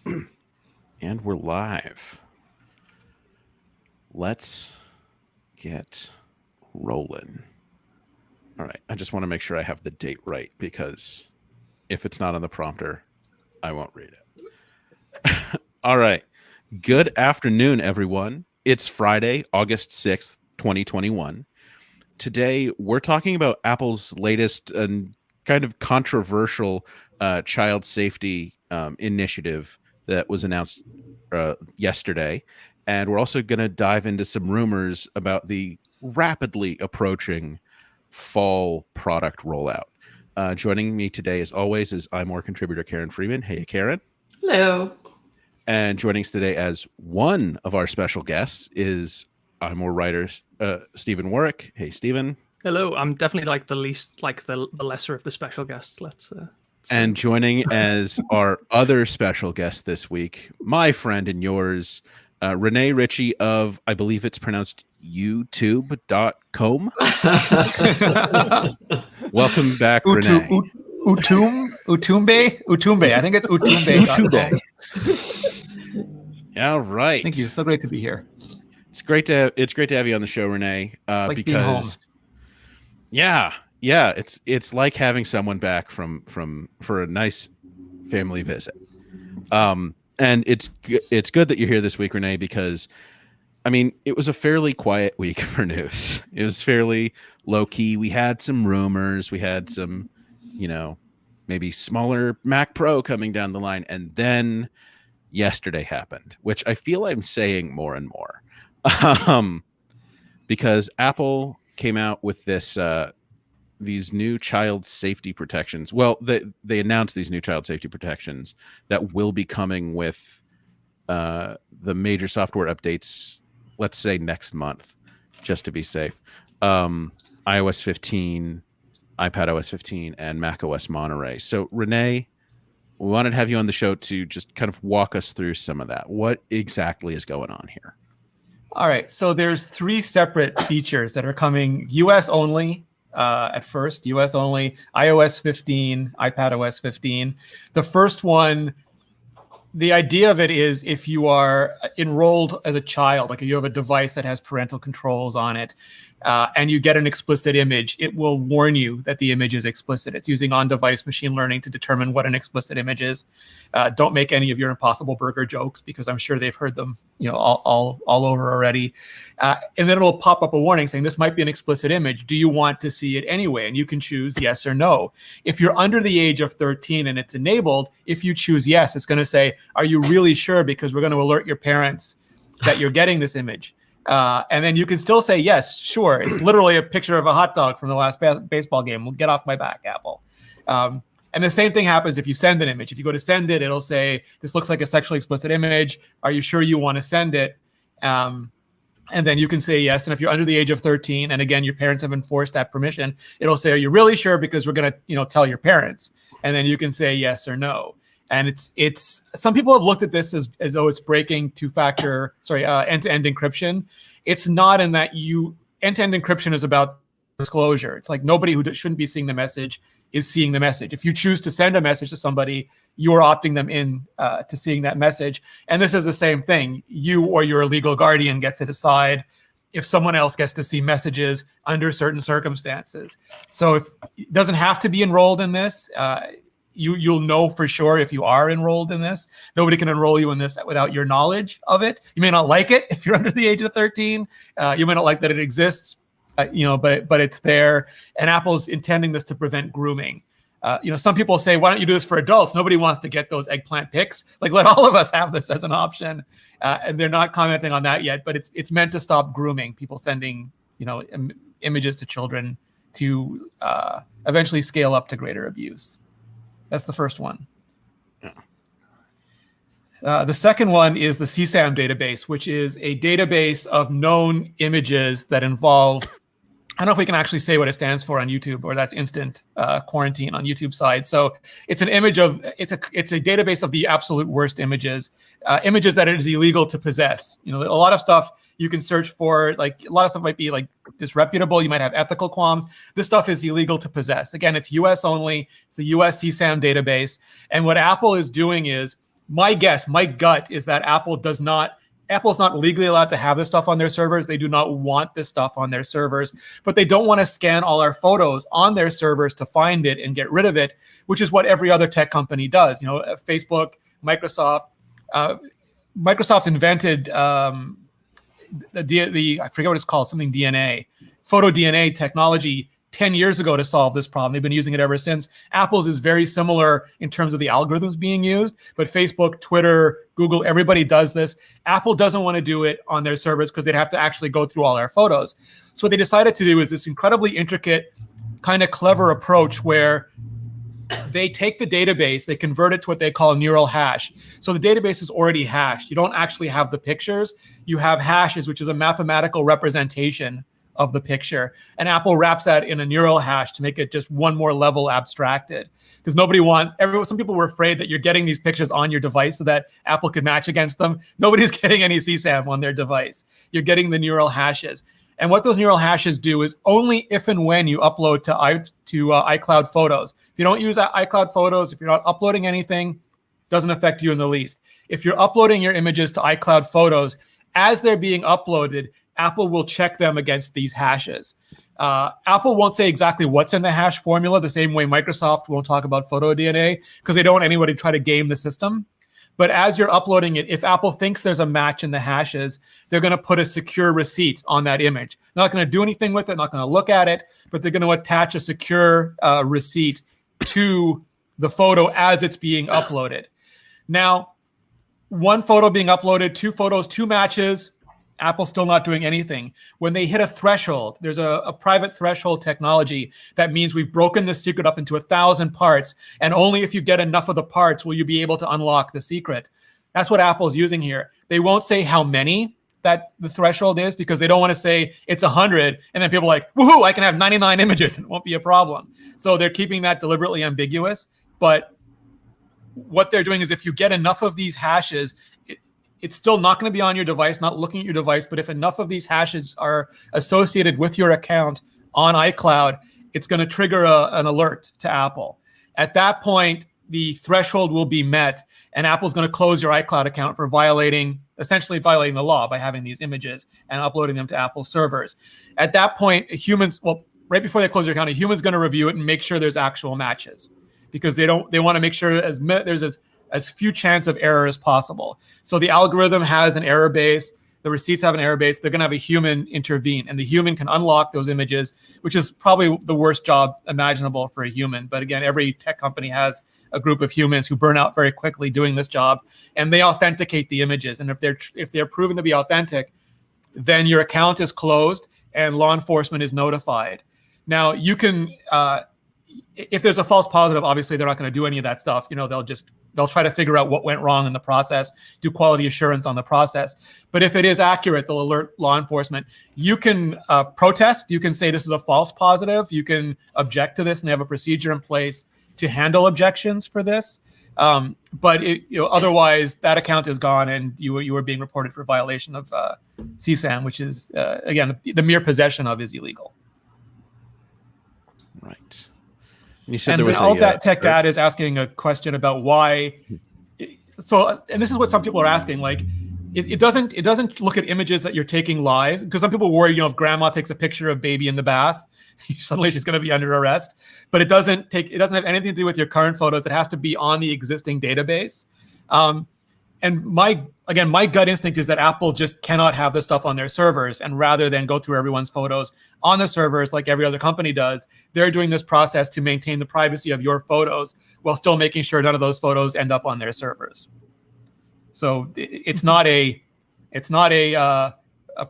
And we're live. Let's get rolling. All right. I just want to make sure I have the date right because if it's not on the prompter, I won't read it. All right. Good afternoon, everyone. It's Friday, August 6th, 2021. Today, we're talking about Apple's latest and kind of controversial child safety initiative that was announced yesterday. And we're also going to dive into some rumors about the rapidly approaching fall product rollout. Joining me today, as always, is iMore contributor Karen Freeman. Hey, Karen. Hello. And joining us today as one of our special guests is iMore writer Stephen Warwick. Hey, Stephen. Hello. I'm definitely like the least, like the lesser of the special guests. Let's and joining as our other special guest this week, my friend and yours, Renee Ritchie of, I believe it's pronounced youtube.com. Welcome back, Renee. Utumbe. I think it's Utumbe. All right. Thank you. So great to be here. It's great to have you on the show, Renee. Like because being home. Yeah, it's like having someone back for a nice family visit. And it's good that you're here this week, Renee, because I mean, it was a fairly quiet week for news. It was fairly low key. We had some rumors, we had some, maybe smaller Mac Pro coming down the line, and then yesterday happened, which I feel I'm saying more and more. Because Apple came out with these new child safety protections. Well, they announced these new child safety protections that will be coming with the major software updates, let's say next month, just to be safe. iOS 15, iPadOS 15, and macOS Monterey. So, Renee, we wanted to have you on the show to just kind of walk us through some of that. What exactly is going on here? All right. So there's 3 separate features that are coming US only. At first, US only, iOS 15, iPadOS 15. The first one, the idea of it is if you are enrolled as a child, like if you have a device that has parental controls on it, and you get an explicit image, it will warn you that the image is explicit. It's using on-device machine learning to determine what an explicit image is. Don't make any of your Impossible Burger jokes because I'm sure they've heard them, all over already. And then it'll pop up a warning saying this might be an explicit image. Do you want to see it anyway? And you can choose yes or no. If you're under the age of 13 and it's enabled, if you choose yes, it's going to say, are you really sure? Because we're going to alert your parents that you're getting this image. And then you can still say, yes, sure. It's literally a picture of a hot dog from the last baseball game. Well, get off my back, Apple. And the same thing happens if you send an image. If you go to send it, it'll say, this looks like a sexually explicit image. Are you sure you want to send it? And then you can say yes. And if you're under the age of 13, and again, your parents have enforced that permission, it'll say, are you really sure? Because we're going to, tell your parents. And then you can say yes or no. And it's some people have looked at this as though it's breaking end-to-end encryption. It's not, in that end-to-end encryption is about disclosure. It's like nobody who shouldn't be seeing the message is seeing the message. If you choose to send a message to somebody, you're opting them in to seeing that message. And this is the same thing. You or your legal guardian gets to decide if someone else gets to see messages under certain circumstances. So if it doesn't have to be enrolled in this. You'll know for sure if you are enrolled in this. Nobody can enroll you in this without your knowledge of it. You may not like it if you're under the age of 13. You may not like that it exists, but it's there. And Apple's intending this to prevent grooming. Some people say, why don't you do this for adults? Nobody wants to get those eggplant pics. Like, let all of us have this as an option. And they're not commenting on that yet, but it's meant to stop grooming, people sending, images to children to eventually scale up to greater abuse. That's the first one. The second one is the CSAM database, which is a database of known images that involve, I don't know if we can actually say what it stands for on YouTube, or that's instant quarantine on YouTube side. So it's an image of, it's a database of the absolute worst images, images that it is illegal to possess. A lot of stuff you can search for, like a lot of stuff might be like disreputable. You might have ethical qualms. This stuff is illegal to possess. Again, it's US only. It's the US CSAM database. And what Apple is doing is my guess, my gut is that Apple's not legally allowed to have this stuff on their servers. They do not want this stuff on their servers, but they don't want to scan all our photos on their servers to find it and get rid of it, which is what every other tech company does. Facebook, Microsoft. Microsoft invented the I forget what it's called, something DNA, photo DNA technology 10 years ago to solve this problem. They've been using it ever since. Apple's is very similar in terms of the algorithms being used, but Facebook, Twitter, Google, everybody does this. Apple doesn't want to do it on their servers because they'd have to actually go through all our photos. So what they decided to do is this incredibly intricate, kind of clever approach where they take the database, they convert it to what they call neural hash. So the database is already hashed. You don't actually have the pictures. You have hashes, which is a mathematical representation of the picture. And Apple wraps that in a neural hash to make it just one more level abstracted. Because some people were afraid that you're getting these pictures on your device so that Apple could match against them. Nobody's getting any CSAM on their device. You're getting the neural hashes. And what those neural hashes do is only if and when you upload to iCloud Photos. If you don't use iCloud Photos, if you're not uploading anything, doesn't affect you in the least. If you're uploading your images to iCloud Photos, as they're being uploaded, Apple will check them against these hashes. Apple won't say exactly what's in the hash formula, the same way Microsoft won't talk about photo DNA, because they don't want anybody to try to game the system. But as you're uploading it, if Apple thinks there's a match in the hashes, they're going to put a secure receipt on that image. They're not going to do anything with it, not going to look at it, but they're going to attach a secure receipt to the photo as it's being uploaded. Now, one photo being uploaded, two photos, two matches, Apple's still not doing anything. When they hit a threshold, there's a private threshold technology that means we've broken the secret up into 1,000 parts, and only if you get enough of the parts will you be able to unlock the secret. That's what Apple's using here. They won't say how many that the threshold is because they don't want to say it's 100, and then people are like, woohoo, I can have 99 images and it won't be a problem. So they're keeping that deliberately ambiguous. But what they're doing is if you get enough of these hashes, it's still not going to be on your device, not looking at your device, but if enough of these hashes are associated with your account on iCloud, it's going to trigger an alert to Apple. At that point, the threshold will be met, and Apple's going to close your iCloud account for essentially violating the law by having these images and uploading them to Apple servers. At that point, right before they close your account, a human's going to review it and make sure there's actual matches, because they want to make sure there's as few chance of error as possible. So the algorithm has an error base, the receipts have an error base, they're gonna have a human intervene, and the human can unlock those images, which is probably the worst job imaginable for a human. But again, every tech company has a group of humans who burn out very quickly doing this job, and they authenticate the images. And if they're proven to be authentic, then your account is closed and law enforcement is notified. Now you can, if there's a false positive, obviously they're not going to do any of that stuff. They'll try to figure out what went wrong in the process, do quality assurance on the process. But if it is accurate, they'll alert law enforcement. You can protest. You can say this is a false positive. You can object to this, and they have a procedure in place to handle objections for this. But otherwise, that account is gone, and you were being reported for violation of CSAM, which is again the mere possession of is illegal. Right. You said and all that tech dad is asking a question about why. So, and this is what some people are asking. Like, it doesn't look at images that you're taking live, because some people worry, if grandma takes a picture of baby in the bath, suddenly she's going to be under arrest. But it doesn't have anything to do with your current photos. It has to be on the existing database. And my gut instinct is that Apple just cannot have this stuff on their servers. And rather than go through everyone's photos on the servers like every other company does, they're doing this process to maintain the privacy of your photos while still making sure none of those photos end up on their servers. So it's not a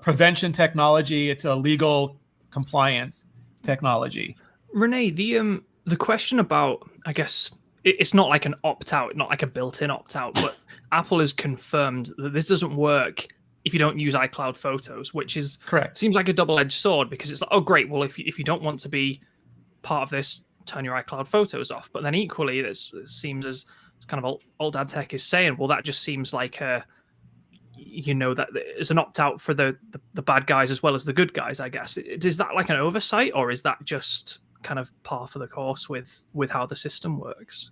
prevention technology. It's a legal compliance technology. Renee, the question about, I guess, it's not like an opt-out, not like a built-in opt-out, but Apple has confirmed that this doesn't work if you don't use iCloud Photos, which is correct. Seems like a double-edged sword, because it's like, oh great, well if you don't want to be part of this, turn your iCloud Photos off. But then equally, it seems as kind of old dad tech is saying, well, that just seems like that is an opt-out for the bad guys as well as the good guys, I guess. Is that like an oversight, or is that just kind of par for the course with how the system works?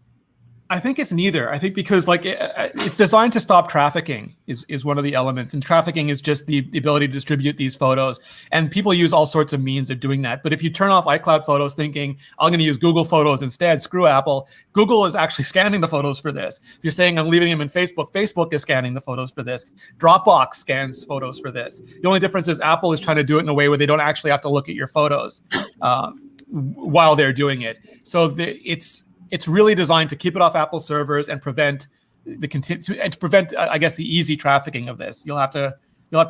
I think it's neither. I think because like it's designed to stop trafficking is one of the elements, and trafficking is just the ability to distribute these photos, and people use all sorts of means of doing that. But if you turn off iCloud Photos thinking I'm going to use Google Photos instead, screw Apple. Google is actually scanning the photos for this. If you're saying I'm leaving them in Facebook, Facebook is scanning the photos for this. Dropbox scans photos for this. The only difference is Apple is trying to do it in a way where they don't actually have to look at your photos while they're doing it. So it's really designed to keep it off Apple servers and prevent I guess, the easy trafficking of this. You'll have to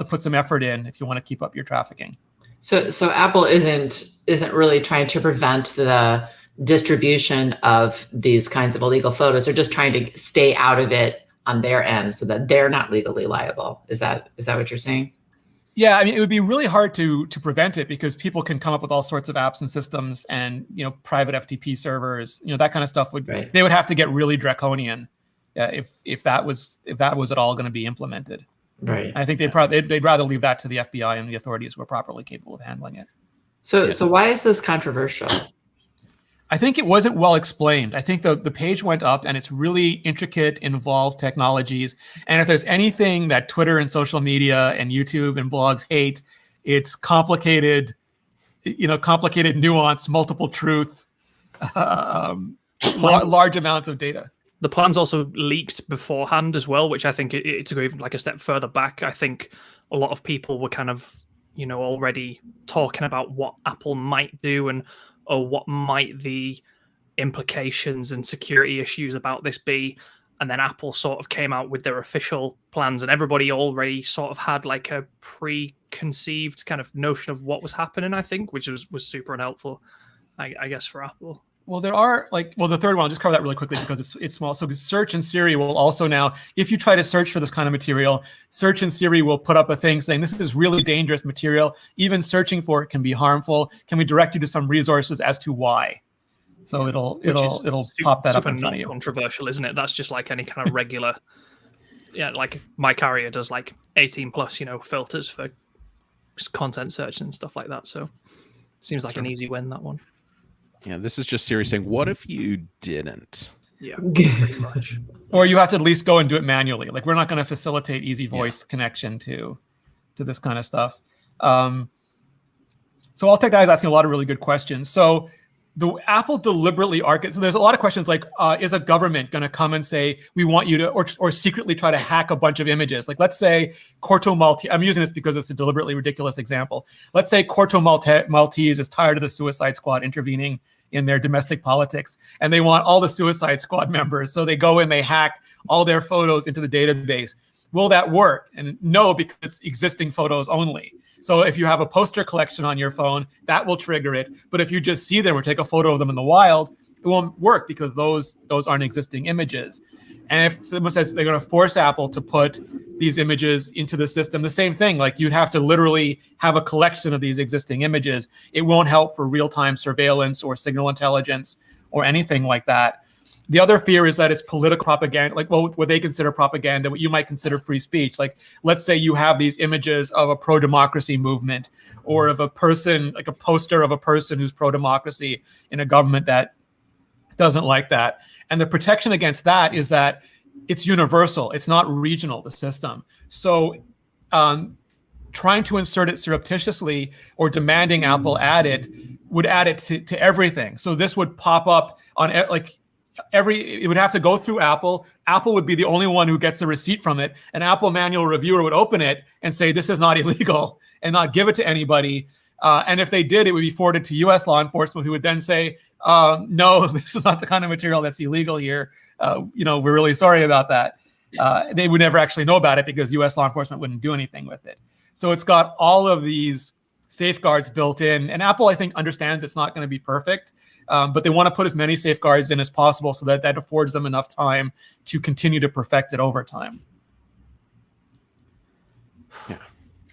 put some effort in if you want to keep up your trafficking. So Apple isn't really trying to prevent the distribution of these kinds of illegal photos. They're just trying to stay out of it on their end so that they're not legally liable. Is that what you're saying? Yeah, I mean, it would be really hard to prevent it because people can come up with all sorts of apps and systems and, private FTP servers, that kind of stuff they would have to get really draconian if that was at all going to be implemented. Right. I think they'd rather leave that to the FBI and the authorities who are properly capable of handling it. So why is this controversial? I think it wasn't well explained. I think the page went up and it's really intricate, involved technologies. And if there's anything that Twitter and social media and YouTube and blogs hate, it's complicated, nuanced, multiple truth, large amounts of data. The plans also leaked beforehand as well, which I think to go even like a step further back, I think a lot of people were kind of, already talking about what Apple might do or what might the implications and security issues about this be. And then Apple sort of came out with their official plans and everybody already sort of had like a preconceived kind of notion of what was happening, I think, which was super unhelpful, I guess, for Apple. Well, there are the third one, I'll just cover that really quickly because it's small. So Search and Siri will also now, if you try to search for this kind of material, Search and Siri will put up a thing saying this is really dangerous material. Even searching for it can be harmful. Can we direct you to some resources as to why? So it'll pop that up in front of you. Controversial, isn't it? That's just like any kind of regular, like my carrier does like 18 plus, filters for content search and stuff like that. So it seems like an easy win, that one. Yeah, this is just Siri saying, what if you didn't? Yeah, pretty much. Or you have to at least go and do it manually. Like, we're not going to facilitate easy voice connection to this kind of stuff. So I'll take that as asking a lot of really good questions. So the Apple deliberately so there's a lot of questions like, is a government going to come and say, we want you to, or secretly try to hack a bunch of images? Like, let's say Corto Maltese, I'm using this because it's a deliberately ridiculous example. Let's say Corto Maltese is tired of the Suicide Squad intervening in their domestic politics, and they want all the Suicide Squad members. So they go and they hack all their photos into the database. Will that work? And no, because it's existing photos only. So if you have a poster collection on your phone, that will trigger it. But if you just see them or take a photo of them in the wild, it won't work because those aren't existing images. And if someone says they're going to force Apple to put these images into the system, the same thing. Like, you'd have to literally have a collection of these existing images. It won't help for real-time surveillance or signal intelligence or anything like that. The other fear is that it's political propaganda, like what they consider propaganda, what you might consider free speech. Like, let's say you have these images of a pro-democracy movement or of a person, like a poster of a person who's pro-democracy in a government that doesn't like that. And the protection against that is that it's universal. It's not regional, the system. So trying to insert it surreptitiously or demanding Apple add it would add it to everything. So this would pop up on it would have to go through Apple. Apple would be the only one who gets the receipt from it. An Apple manual reviewer would open it and say, this is not illegal, and not give it to anybody. And if they did, it would be forwarded to US law enforcement, who would then say, no, this is not the kind of material that's illegal here. We're really sorry about that. They would never actually know about it because US law enforcement wouldn't do anything with it. So it's got all of these safeguards built in. And Apple, I think, understands it's not going to be perfect. But they want to put as many safeguards in as possible so that affords them enough time to continue to perfect it over time.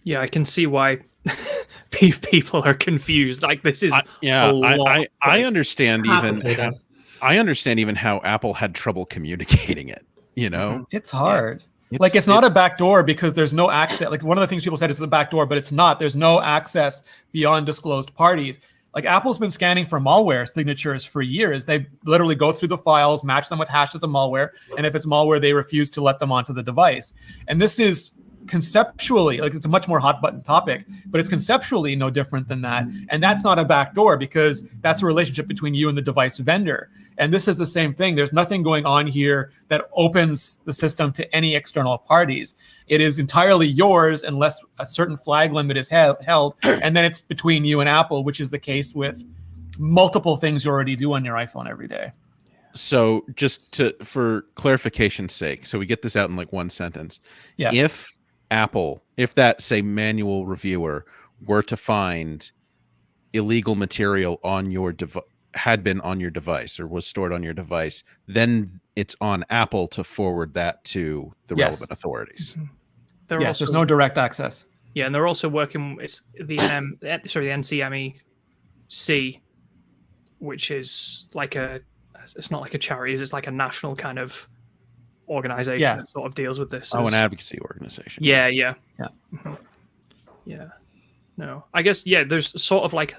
Yeah, I can see why people are confused. Like, this is I understand even how Apple had trouble communicating it. It's hard. It's not a backdoor because there's no access. Like, one of the things people said is a backdoor, but it's not. There's no access beyond disclosed parties. Like Apple's been scanning for malware signatures for years. They literally go through the files, match them with hashes of malware, and if it's malware, they refuse to let them onto the device. And this is conceptually, like, it's a much more hot button topic, but it's conceptually no different than that. And that's not a backdoor, because that's a relationship between you and the device vendor. And this is the same thing. There's nothing going on here that opens the system to any external parties. It is entirely yours unless a certain flag limit is held. And then it's between you and Apple, which is the case with multiple things you already do on your iPhone every day. So just for clarification's sake, so we get this out in like one sentence. Yeah. If that, say, manual reviewer were to find illegal material on your had been on your device or was stored on your device, then it's on Apple to forward that to the relevant authorities. Yes, there's no direct access. Yeah, and they're also working. It's the NCMEC, which is like it's not like a charity. It's like a national kind of organization that sort of deals with this. An advocacy organization. Yeah. Mm-hmm. Yeah. No, I guess there's sort of like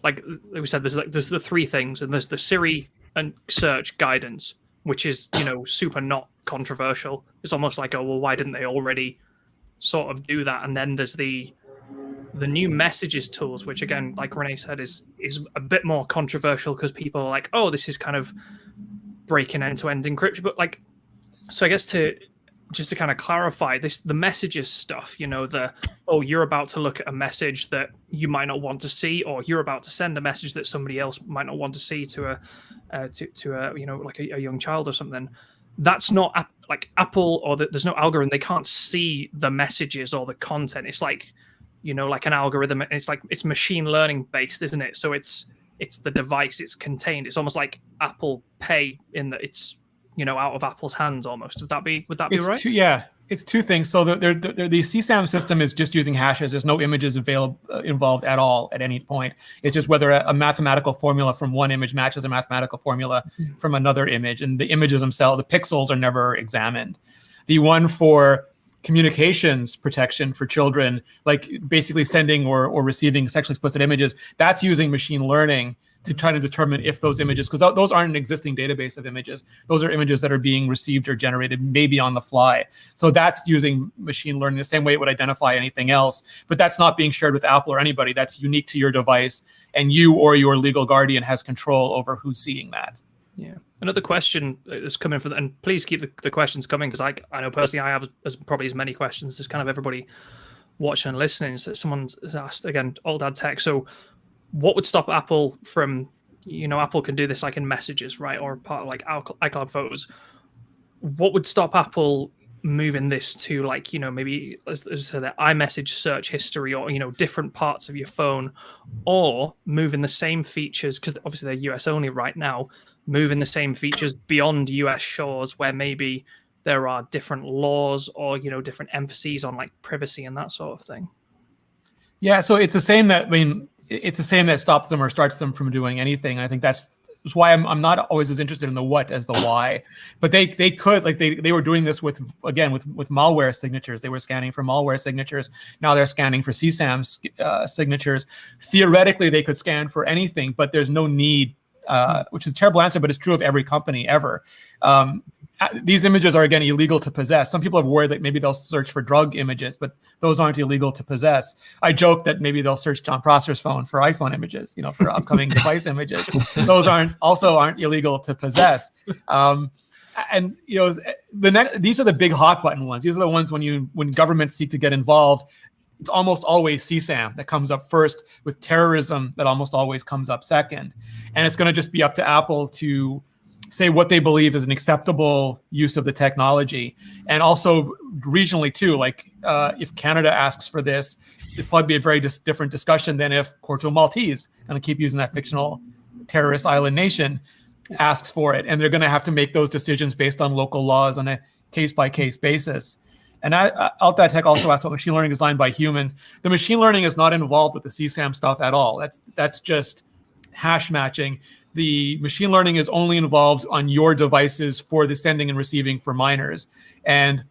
like we said, there's the three things, and there's the Siri and search guidance, which is super not controversial. It's almost like, oh well, why didn't they already sort of do that? And then there's the new messages tools, which again, like Renee said, is a bit more controversial because people are like, oh, this is kind of breaking end-to-end encryption, but like. So I guess to kind of clarify this, the messages stuff, you're about to look at a message that you might not want to see, or you're about to send a message that somebody else might not want to see to a like a young child or something. That's not like Apple, or there's no algorithm. They can't see the messages or the content. It's like, like an algorithm, and it's machine learning based, isn't it? So it's the device, it's contained. It's almost like Apple Pay in that it's out of Apple's hands almost. Would that be right? It's two things. So the CSAM system is just using hashes. There's no images involved at all at any point. It's just whether a mathematical formula from one image matches a mathematical formula from another image, and the images themselves, the pixels, are never examined. The one for communications protection for children, like basically sending or receiving sexually explicit images, that's using machine learning to try to determine if those images, because those aren't an existing database of images. Those are images that are being received or generated maybe on the fly. So that's using machine learning the same way it would identify anything else, but that's not being shared with Apple or anybody. That's unique to your device, and you or your legal guardian has control over who's seeing that. Yeah. Another question is coming from, and please keep the questions coming, because I know personally I have probably as many questions as kind of everybody watching and listening. So someone's asked, again, Old Dad Tech. So what would stop Apple from, Apple can do this like in messages, right? Or part of like iCloud Photos. What would stop Apple moving this to like, maybe as I said, that iMessage search history, or, different parts of your phone, or moving the same features, because obviously they're US only right now, moving the same features beyond US shores where maybe there are different laws or, different emphases on like privacy and that sort of thing? Yeah, so it's the same that stops them or starts them from doing anything. I think that's why I'm not always as interested in the what as the why. But they could, like they were doing this with malware signatures. They were scanning for malware signatures. Now they're scanning for CSAM signatures. Theoretically, they could scan for anything, but there's no need, which is a terrible answer, but it's true of every company ever. These images are, again, illegal to possess. Some people have worried that maybe they'll search for drug images, but those aren't illegal to possess. I joke that maybe they'll search John Prosser's phone for iPhone images, for upcoming device images. Those aren't illegal to possess. And these are the big hot button ones. These are the ones when governments seek to get involved. It's almost always CSAM that comes up first, with terrorism that almost always comes up second. And it's going to just be up to Apple to say what they believe is an acceptable use of the technology. And also regionally too, like if Canada asks for this, it'd probably be a very different discussion than if Corto Maltese, going to keep using that fictional terrorist island nation, asks for it. And they're going to have to make those decisions based on local laws on a case-by-case basis. And Alt Tech also asked about machine learning designed by humans. The machine learning is not involved with the CSAM stuff at all. That's just hash matching. The machine learning is only involved on your devices for the sending and receiving for minors. And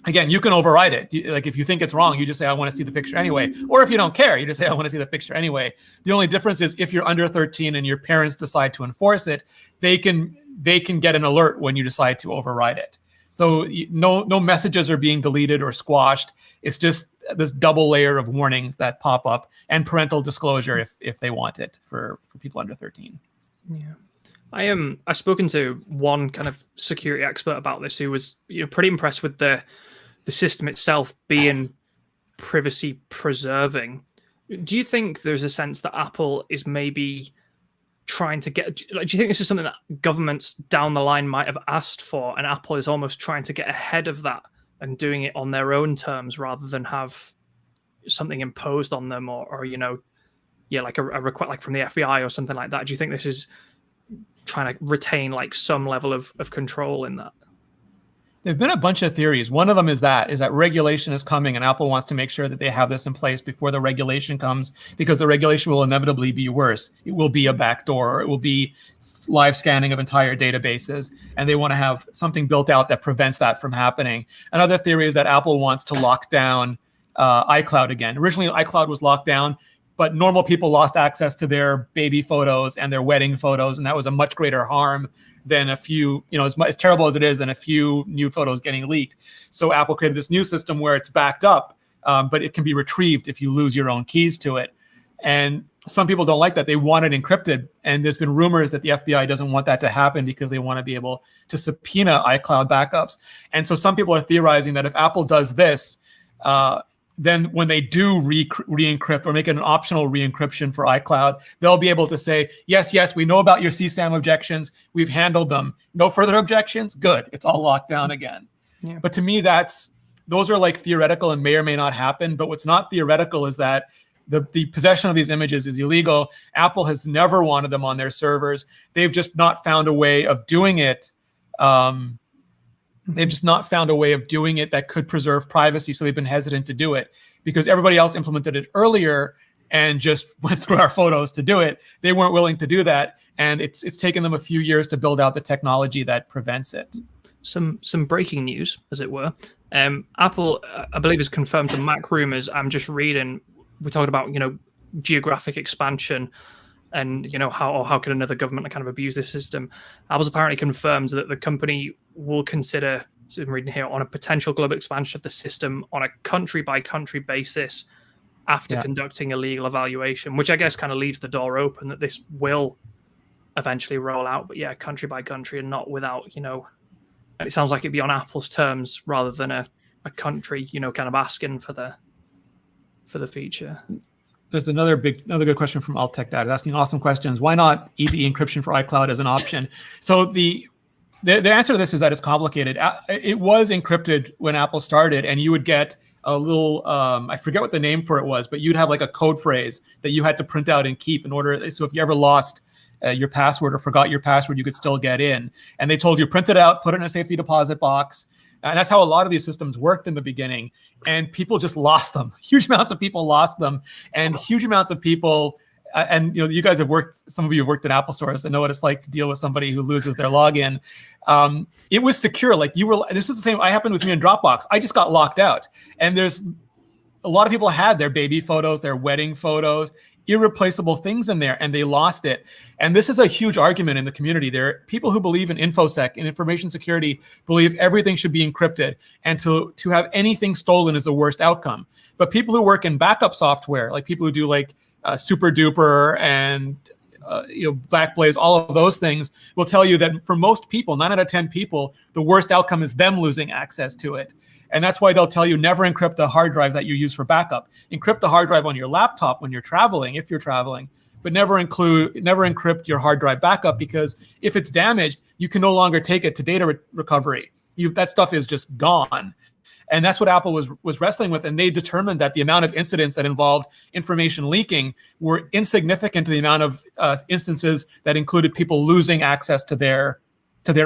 Again, you can override it. Like if you think it's wrong, you just say, I want to see the picture anyway. Or if you don't care, you just say, I want to see the picture anyway. The only difference is if you're under 13 and your parents decide to enforce it, they can get an alert when you decide to override it. So no messages are being deleted or squashed. It's just this double layer of warnings that pop up and parental disclosure if they want it for people under 13. Yeah. I've spoken to one kind of security expert about this who was pretty impressed with the system itself being privacy preserving. Do you think there's a sense that Apple is maybe trying to get, like, do you think this is something that governments down the line might have asked for, and Apple is almost trying to get ahead of that and doing it on their own terms rather than have something imposed on them, or like a request like from the FBI or something like that? Do you think this is trying to retain like some level of control in that? There've been a bunch of theories. One of them is that regulation is coming, and Apple wants to make sure that they have this in place before the regulation comes, because the regulation will inevitably be worse. It will be a backdoor, or it will be live scanning of entire databases, and they want to have something built out that prevents that from happening. Another theory is that Apple wants to lock down iCloud again. Originally, iCloud was locked down, but normal people lost access to their baby photos and their wedding photos, and that was a much greater harm than a few, as terrible as it is, and a few new photos getting leaked. So Apple created this new system where it's backed up, but it can be retrieved if you lose your own keys to it. And some people don't like that. They want it encrypted. And there's been rumors that the FBI doesn't want that to happen because they want to be able to subpoena iCloud backups. And so some people are theorizing that if Apple does this, then when they do re-encrypt or make it an optional re-encryption for iCloud, they'll be able to say, yes, we know about your CSAM objections. We've handled them. No further objections? Good. It's all locked down again. Yeah. But to me, those are like theoretical and may or may not happen. But what's not theoretical is that the possession of these images is illegal. Apple has never wanted them on their servers. They've just not found a way of doing it. They've just not found a way of doing it that could preserve privacy, so they've been hesitant to do it because everybody else implemented it earlier and just went through our photos to do it. They weren't willing to do that, and it's taken them a few years to build out the technology that prevents it. Some breaking news, as it were. Apple, I believe, has confirmed some Mac rumors. I'm just reading. We're talking about geographic expansion, and how could another government kind of abuse this system? Apple's apparently confirmed that the company will consider, so I'm reading here, on a potential global expansion of the system on a country by country basis after conducting a legal evaluation, which I guess kind of leaves the door open that this will eventually roll out, but country by country and not without, it sounds like it'd be on Apple's terms rather than a country, kind of asking for the feature. There's another good question from Altech Data asking awesome questions. Why not easy encryption for iCloud as an option? So the answer to this is that it's complicated. It was encrypted when Apple started, and you would get a little, I forget what the name for it was, but you'd have like a code phrase that you had to print out and keep in order. So if you ever lost your password or forgot your password, you could still get in. And they told you, print it out, put it in a safety deposit box. And that's how a lot of these systems worked in the beginning. And people just lost them. Huge amounts of people lost them. And huge amounts of people, and you guys have worked, some of you have worked at Apple stores and know what it's like to deal with somebody who loses their login. It was secure. Like this is the same, I happened with me in Dropbox. I just got locked out. And there's a lot of people had their baby photos, their wedding photos, irreplaceable things in there, and they lost it. And this is a huge argument in the community. There are people who believe in InfoSec and information security, believe everything should be encrypted, and to have anything stolen is the worst outcome. But people who work in backup software, like people who do like SuperDuper and Backblaze, all of those things, will tell you that for most people, 9 out of 10 people, the worst outcome is them losing access to it. And that's why they'll tell you never encrypt the hard drive that you use for backup. Encrypt the hard drive on your laptop when you're traveling, if you're traveling, but never encrypt your hard drive backup, because if it's damaged, you can no longer take it to data recovery. That stuff is just gone. And that's what Apple was wrestling with. And they determined that the amount of incidents that involved information leaking were insignificant to the amount of instances that included people losing access to their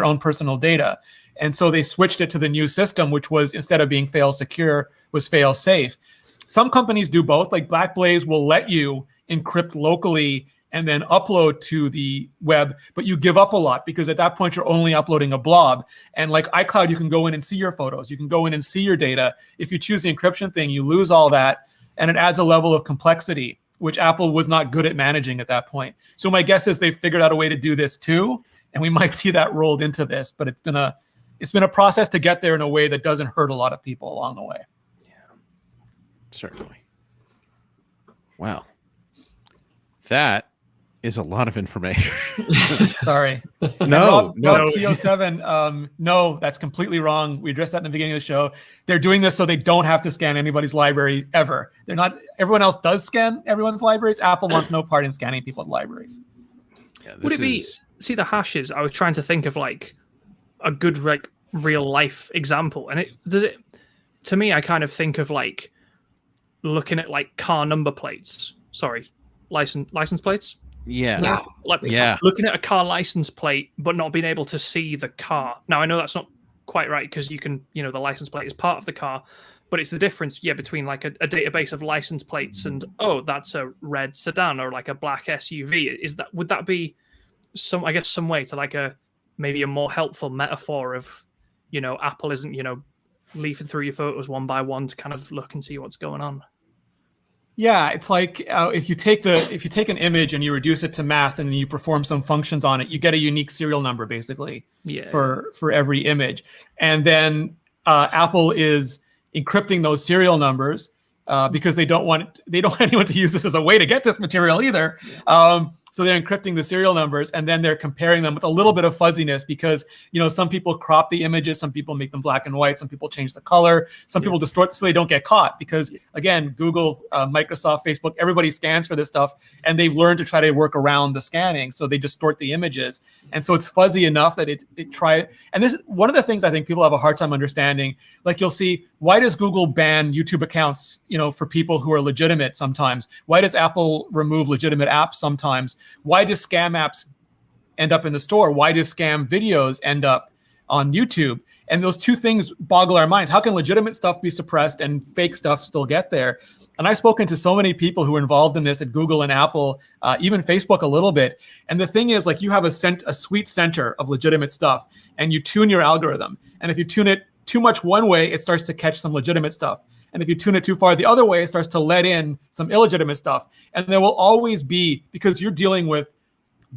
own personal data. And so they switched it to the new system, which was, instead of being fail secure, was fail safe. Some companies do both. Like Backblaze will let you encrypt locally and then upload to the web, but you give up a lot because at that point you're only uploading a blob. And like iCloud, you can go in and see your photos. You can go in and see your data. If you choose the encryption thing, you lose all that, and it adds a level of complexity, which Apple was not good at managing at that point. So my guess is they've figured out a way to do this too, and we might see that rolled into this, but it's been a process to get there in a way that doesn't hurt a lot of people along the way. Yeah, certainly. Wow. That is a lot of information. Sorry. No. Rob TO7, no, that's completely wrong. We addressed that in the beginning of the show. They're doing this so they don't have to scan anybody's library ever. They're not. Everyone else does scan everyone's libraries. Apple wants no part in scanning people's libraries. Yeah, Would it be, see the hashes? I was trying to think of like a good like real life example, and to me, I kind of think of like looking at like car number plates. Sorry, license plates. Yeah. Looking at a car license plate, but not being able to see the car. Now, I know that's not quite right because you can, the license plate is part of the car, but it's the difference, between like a database of license plates and, oh, that's a red sedan or like a black SUV. Would that be some way to like maybe a more helpful metaphor of, Apple isn't, leafing through your photos one by one to kind of look and see what's going on? Yeah, it's like if you take an image and you reduce it to math and you perform some functions on it, you get a unique serial number basically for every image. And then Apple is encrypting those serial numbers because they don't want anyone to use this as a way to get this material either. So they're encrypting the serial numbers, and then they're comparing them with a little bit of fuzziness because, some people crop the images, some people make them black and white, some people change the color, some people distort so they don't get caught because, again, Google, Microsoft, Facebook, everybody scans for this stuff, and they've learned to try to work around the scanning, so they distort the images. And so it's fuzzy enough that and this is one of the things I think people have a hard time understanding. Like you'll see, why does Google ban YouTube accounts, for people who are legitimate sometimes? Why does Apple remove legitimate apps sometimes? Why do scam apps end up in the store? Why do scam videos end up on YouTube? And those two things boggle our minds. How can legitimate stuff be suppressed and fake stuff still get there? And I've spoken to so many people who are involved in this at Google and Apple, even Facebook a little bit. And the thing is, like, you have a sweet center of legitimate stuff, and you tune your algorithm. And if you tune it too much one way, it starts to catch some legitimate stuff. And if you tune it too far the other way, it starts to let in some illegitimate stuff. And there will always be, because you're dealing with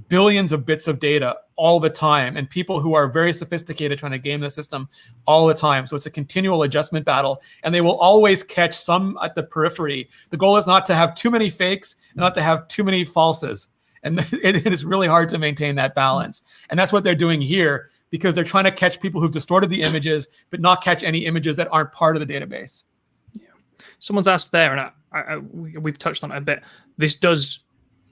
billions of bits of data all the time, and people who are very sophisticated trying to game the system all the time. So it's a continual adjustment battle, and they will always catch some at the periphery. The goal is not to have too many fakes and not to have too many falses. And it is really hard to maintain that balance. And that's what they're doing here, because they're trying to catch people who've distorted the images, but not catch any images that aren't part of the database. Someone's asked there, and we've touched on it a bit. This does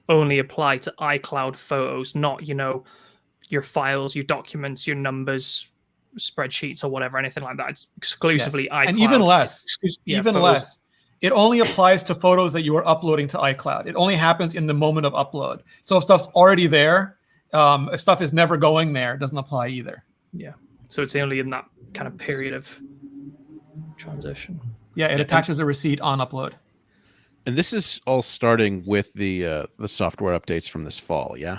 only apply to iCloud photos, not, your files, your documents, your numbers, spreadsheets, or whatever, anything like that. It's exclusively iCloud. And even less. Less. It only applies to photos that you are uploading to iCloud. It only happens in the moment of upload. So if stuff's already there, if stuff is never going there, it doesn't apply either. Yeah. So it's only in that kind of period of transition. Yeah, it attaches a receipt on upload. And this is all starting with the software updates from this fall, yeah?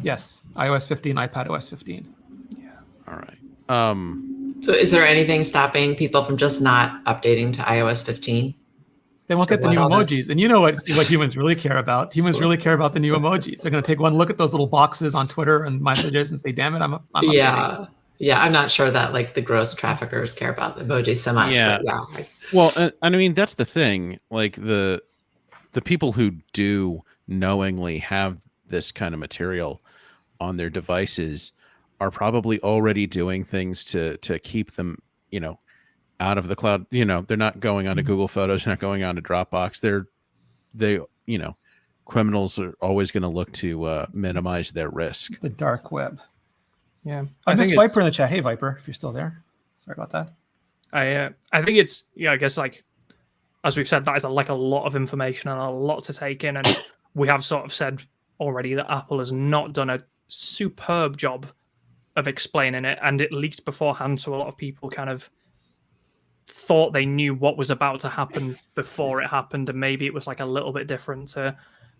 Yes, iOS 15, iPadOS 15. Yeah. All right. So is there anything stopping people from just not updating to iOS 15? They won't get the new emojis. And you know what humans really care about? Humans really care about the new emojis. They're going to take one look at those little boxes on Twitter and messages and say, damn it, I'm updating. Yeah, I'm not sure that like the gross traffickers care about the emojis so much. Yeah. But yeah. Well, I mean, that's the thing. Like the people who do knowingly have this kind of material on their devices are probably already doing things to keep them, out of the cloud. They're not going onto Google Photos, they're not going onto Dropbox. Criminals are always going to look to minimize their risk. The dark web. Yeah. I missed Viper in the chat. Hey, Viper, if you're still there. Sorry about that. I think it's, I guess, like, as we've said, that is like a lot of information and a lot to take in. And we have sort of said already that Apple has not done a superb job of explaining it, and it leaked beforehand. So a lot of people kind of thought they knew what was about to happen before it happened. And maybe it was like a little bit different to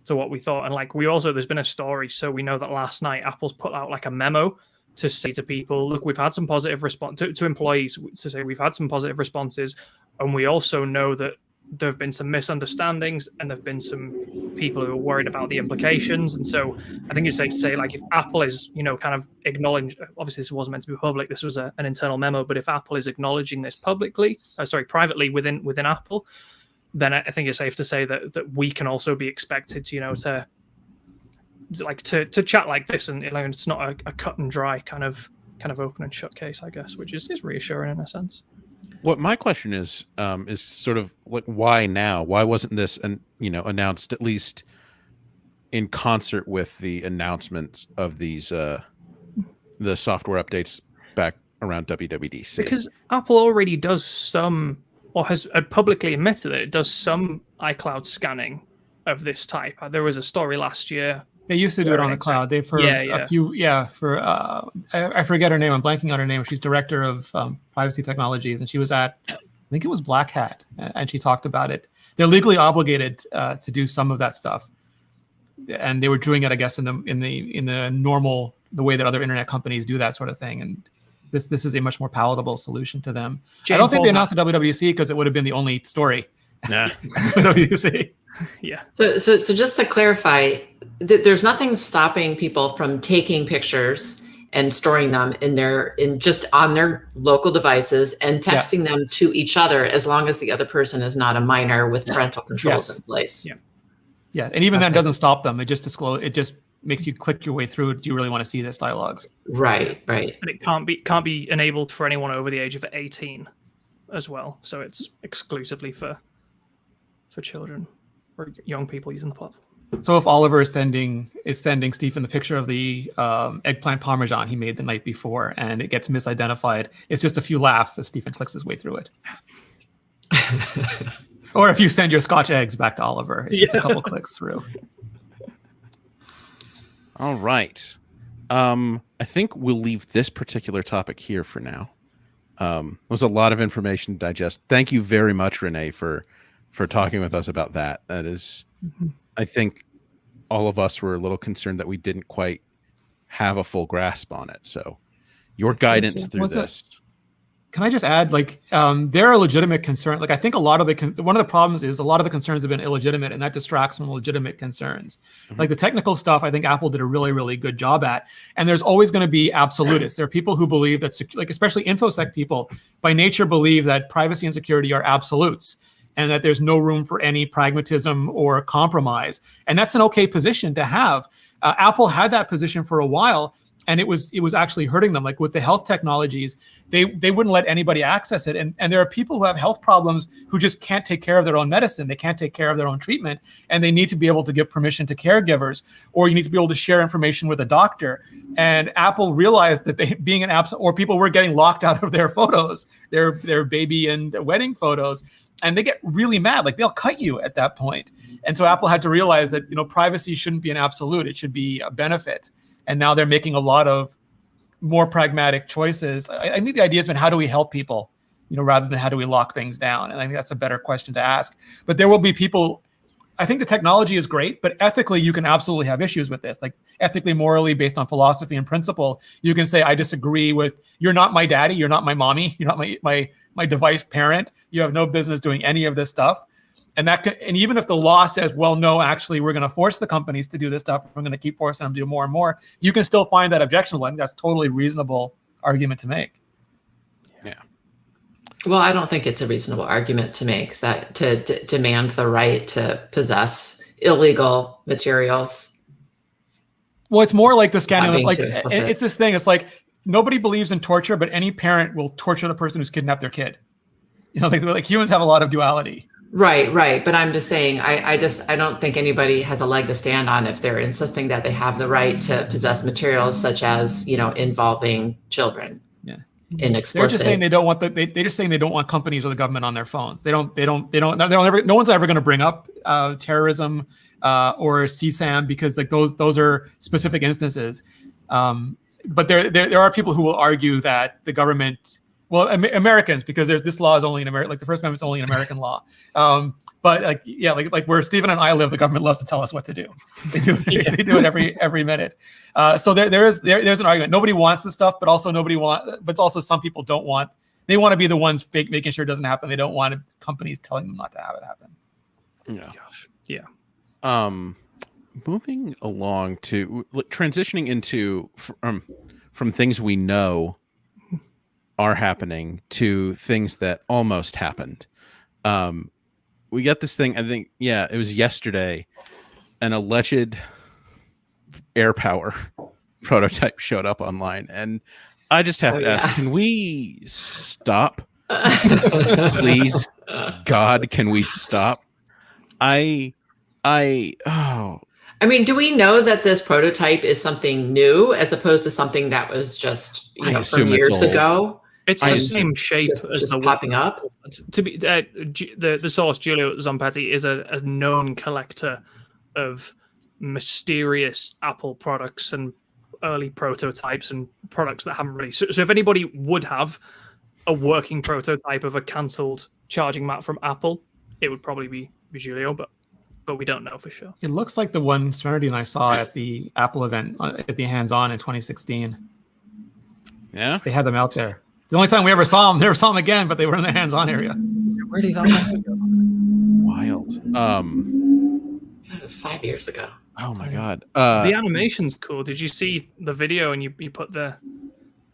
to what we thought. And like there's been a story, so we know that last night Apple's put out like a memo to say to people, look, we've had some positive response to employees, to say we've had some positive responses, and we also know that there have been some misunderstandings and there have been some people who are worried about the implications. And so I think it's safe to say, like, if Apple is, kind of acknowledging, obviously this wasn't meant to be public, this was an internal memo, but if Apple is acknowledging this privately within Apple, then I think it's safe to say that we can also be expected to, to chat like this, and it's not a cut and dry kind of open and shut case, I guess, which is reassuring in a sense. What my question is sort of like, why now? Why wasn't this announced at least in concert with the announcements of these the software updates back around WWDC? Because Apple already does some, or has publicly admitted that it does some iCloud scanning of this type. There was a story last year. They used to do it on the cloud. They I forget her name. I'm blanking on her name. She's director of privacy technologies, and she was at, I think it was Black Hat, and she talked about it. They're legally obligated to do some of that stuff, and they were doing it, I guess, in the normal, the way that other internet companies do that sort of thing. And this is a much more palatable solution to them. I don't think they announced the WWDC because it would have been the only story. Nah. WWDC. Yeah. So just to clarify, there's nothing stopping people from taking pictures and storing them just on their local devices and texting them to each other, as long as the other person is not a minor with parental controls in place. Yeah. Yeah, and even that doesn't stop them. It just makes you click your way through. Do you really want to see this dialogues? Right. And it can't be enabled for anyone over the age of 18 as well. So it's exclusively for children or young people using the platform. So if Oliver is sending Stephen the picture of the eggplant parmesan he made the night before, and it gets misidentified, it's just a few laughs as Stephen clicks his way through it. Or if you send your Scotch eggs back to Oliver, it's just a couple clicks through. All right. I think we'll leave this particular topic here for now. It was a lot of information to digest. Thank you very much, Renee, for talking with us about that. That is, I think all of us were a little concerned that we didn't quite have a full grasp on it. So your guidance through this. Can I just add, there are legitimate concerns. I think one of the problems is a lot of the concerns have been illegitimate, and that distracts from legitimate concerns. Mm-hmm. The technical stuff, I think Apple did a really, really good job at. And there's always going to be absolutists. There are people who believe that, especially InfoSec people, by nature believe that privacy and security are absolutes, and that there's no room for any pragmatism or compromise. And that's an okay position to have. Apple had that position for a while, and it was actually hurting them. With the health technologies, they wouldn't let anybody access it. And there are people who have health problems who just can't take care of their own medicine. They can't take care of their own treatment, and they need to be able to give permission to caregivers, or you need to be able to share information with a doctor. And Apple realized that being an app, or people were getting locked out of their photos, their baby and wedding photos, and they get really mad. They'll cut you at that point. And so Apple had to realize that, privacy shouldn't be an absolute. It should be a benefit. And now they're making a lot of more pragmatic choices. I think the idea has been, how do we help people, rather than how do we lock things down? And I think that's a better question to ask. But there will be people, I think the technology is great, but ethically, you can absolutely have issues with this. Ethically, morally, based on philosophy and principle, you can say, I disagree with, you're not my daddy, you're not my mommy, you're not my device parent. You have no business doing any of this stuff. And even if the law says, well, no, actually, we're going to force the companies to do this stuff, we're going to keep forcing them to do more and more, you can still find that objectionable. I think that's totally reasonable argument to make. Yeah. Well, I don't think it's a reasonable argument to make that to demand the right to possess illegal materials. Well, it's more like the scanning. It's this thing. It's nobody believes in torture, but any parent will torture the person who's kidnapped their kid. Humans have a lot of duality. Right. But I'm just saying, I don't think anybody has a leg to stand on if they're insisting that they have the right to possess materials such as, involving children. Yeah. In explicit. They're just saying they don't want they're just saying they don't want companies or the government on their phones. No one's ever going to bring up terrorism or CSAM, because those are specific instances. But there are people who will argue that the government, Americans, because this law is only in America, the First Amendment is only an American law. But like where Stephen and I live, the government loves to tell us what to do. They do they do it every minute. So there's an argument. Nobody wants this stuff, but also but also some people don't want. They want to be the ones making sure it doesn't happen. They don't want companies telling them not to have it happen. Yeah. Gosh. Yeah. Moving along to transitioning into from things we know are happening to things that almost happened. We got this thing, I think, it was yesterday, an alleged AirPower prototype showed up online. And I just have to ask, can we stop? Please, God, can we stop? I mean, do we know that this prototype is something new as opposed to something that was just, from years ago? It's the same shape as just the popping up. To be the source, Giulio Zompetti, is a known collector of mysterious Apple products and early prototypes and products that haven't released. So if anybody would have a working prototype of a cancelled charging mat from Apple, it would probably be Giulio, but we don't know for sure. It looks like the one Serenity and I saw at the Apple event at the hands-on in 2016. Yeah, they had them out there. The only time we ever saw them, never saw them again, but they were in the hands-on area. Where did that go? Wild. That was 5 years ago. Oh my God. The animation's cool. Did you see the video and you put the?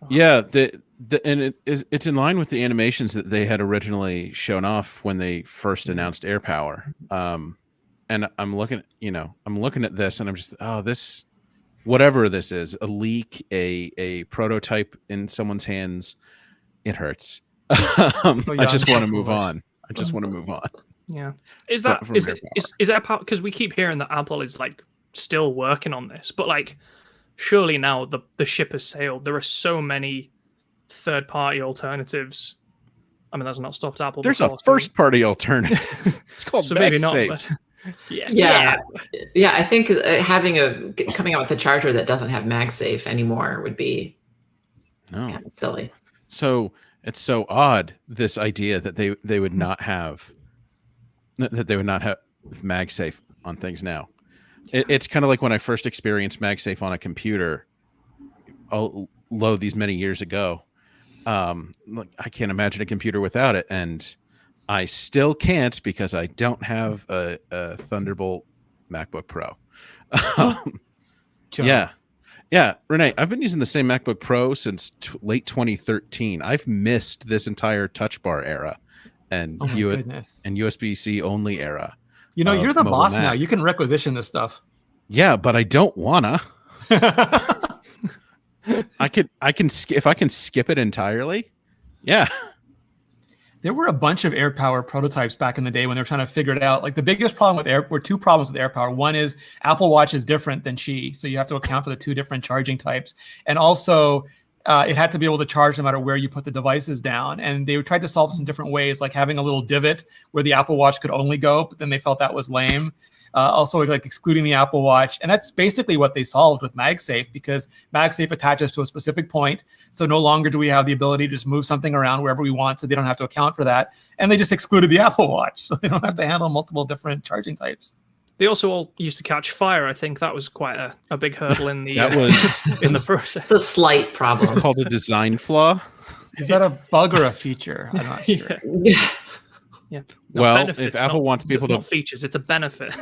Yeah, it's in line with the animations that they had originally shown off when they first announced AirPower. And I'm looking at this and I'm just, this, whatever this is, a leak, a prototype in someone's hands, it hurts. I just want to move on. Yeah. Is that AirPower? Because we keep hearing that Apple is like still working on this, but like surely now the ship has sailed. There are so many third-party alternatives. I mean, that's not stopped Apple. There's a first-party alternative. It's called so maybe not. MagSafe. But Yeah. I think coming out with a charger that doesn't have MagSafe anymore would be kind of silly. So it's so odd, this idea that they would not have MagSafe on things now. It's kind of like when I first experienced MagSafe on a computer, these many years ago. I can't imagine a computer without it, and I still can't because I don't have a Thunderbolt MacBook Pro. Yeah, Renee, I've been using the same MacBook Pro since late 2013. I've missed this entire Touch Bar era and USB-C only era. You're the boss now. You can requisition this stuff. Yeah, but I don't wanna. I can if I can skip it entirely. Yeah. There were a bunch of AirPower prototypes back in the day when they were trying to figure it out. Like the biggest problem were two problems with AirPower. One is Apple Watch is different than Qi, so you have to account for the two different charging types. And also, it had to be able to charge no matter where you put the devices down. And they tried to solve this in different ways, like having a little divot where the Apple Watch could only go, but then they felt that was lame. Also, like excluding the Apple Watch. And that's basically what they solved with MagSafe, because MagSafe attaches to a specific point. So no longer do we have the ability to just move something around wherever we want, so they don't have to account for that. And they just excluded the Apple Watch, so they don't have to handle multiple different charging types. They also all used to catch fire. I think that was quite a big hurdle in the that was in the process. It's a slight problem. It's called a design flaw. Is that a bug or a feature? I'm not sure. Yeah. Well, if Apple wants people to features, it's a benefit.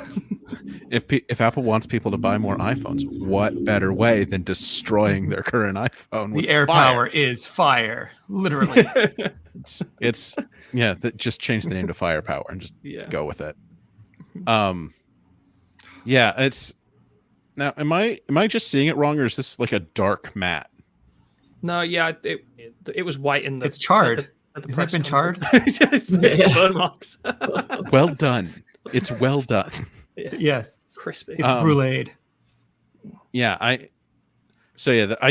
If Apple wants people to buy more iPhones, what better way than destroying their current iPhone? The AirPower is fire, literally. It's just change the name to Firepower and just go with it. It's now. Am I just seeing it wrong, or is this like a dark matte? No, it was white in the. It's charred. Has that been charred? It's burn marks. Well done. It's well done. Yes. Crispy. It's bruleed. Yeah, I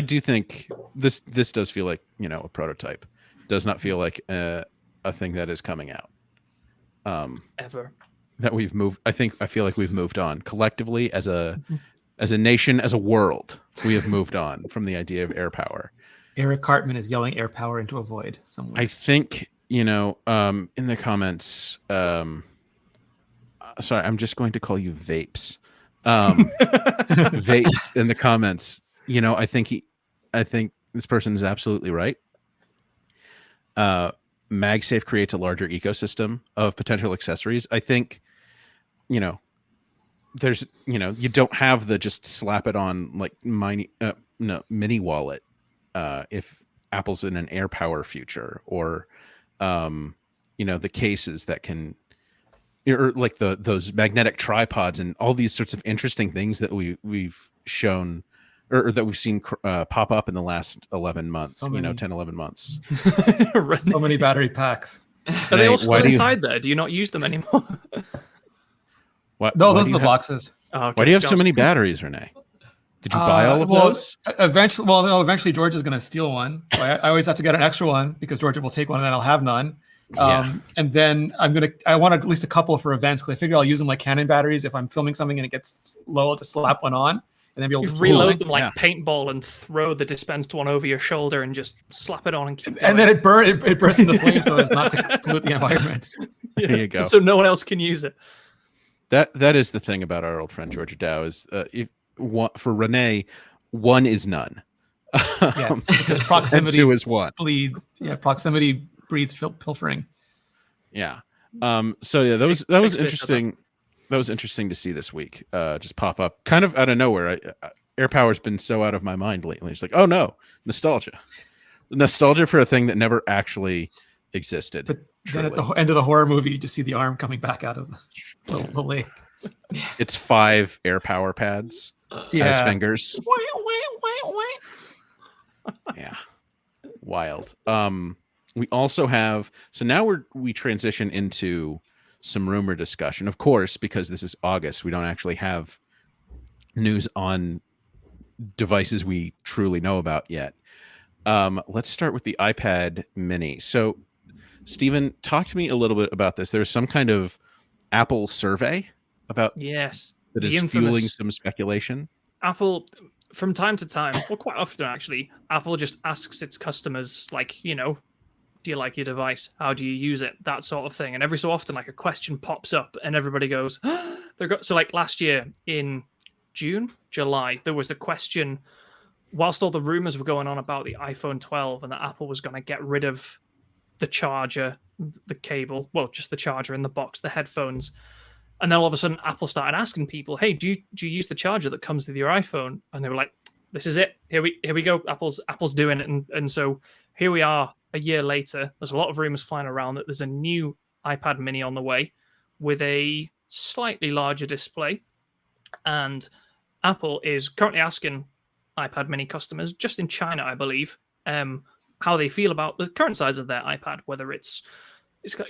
do think this does feel like, a prototype. Does not feel like a thing that is coming out. Ever. That we've moved. I feel like we've moved on collectively as a nation, as a world. We have moved on from the idea of AirPower. Eric Cartman is yelling AirPower into a void somewhere. I think, in the comments, sorry, I'm just going to call you Vapes. Vapes in the comments. You know, I think this person is absolutely right. MagSafe creates a larger ecosystem of potential accessories. I think, you know, there's, you know, you don't have the just slap it on like mini wallet if Apple's in an AirPower future, or you know, the cases that can, or like those magnetic tripods and all these sorts of interesting things that we've shown or that we've seen pop up in the last 11 months, So you know, many. 10, 11 months. So many battery packs. Are they all Why still do you- inside there? Do you not use them anymore? No, why those do are you the have- boxes. Oh, okay. Why do you have so John's- many batteries, Renee? Did you buy all of those? Eventually, well, no, eventually George is going to steal one. So I always have to get an extra one because Georgia will take one and then I'll have none. And then I want at least a couple for events because I figure I'll use them like Canon batteries. If I'm filming something and it gets low, I'll just slap one on and then be able You to reload them like paintball and throw the dispensed one over your shoulder and just slap it on and keep going. And then it bursts into flames so as not to pollute the environment. There you go. So no one else can use it. That is the thing about our old friend Georgia Dow is for Renee, one is none. Yes, because And proximity two is one. bleeds. Yeah, proximity breeds pilfering. Yeah. So yeah, that was Shakespeare interesting. That was interesting to see this week. Just pop up kind of out of nowhere. AirPower's been so out of my mind lately. It's like, oh no, nostalgia for a thing that never actually existed. But then at the end of the horror movie, you just see the arm coming back out of the lake. It's 5 AirPower pads as fingers. Yeah, wild. We also have, so now we transition into some rumor discussion, of course, because this is August. We don't actually have news on devices we truly know about yet. Let's start with the iPad Mini. So, Stephen, talk to me a little bit about this. There's some kind of Apple survey about Yes, that the is infamous fueling some speculation. Apple, from time to time, well, quite often actually, Apple just asks its customers, like, you know, do you like your device? How do you use it? That sort of thing. And every so often, like a question pops up, and everybody goes, so like last year in July, there was the question, whilst all the rumors were going on about the iPhone 12 and that Apple was going to get rid of the charger, the cable, well, just the charger in the box, the headphones. And then all of a sudden, Apple started asking people, "Hey, do you use the charger that comes with your iPhone?" And they were like, "This is it. Here we go. Apple's doing it." And so here we are, a year later. There's a lot of rumors flying around that there's a new iPad Mini on the way with a slightly larger display, and Apple is currently asking iPad Mini customers, just in China, I believe, how they feel about the current size of their iPad. Whether it's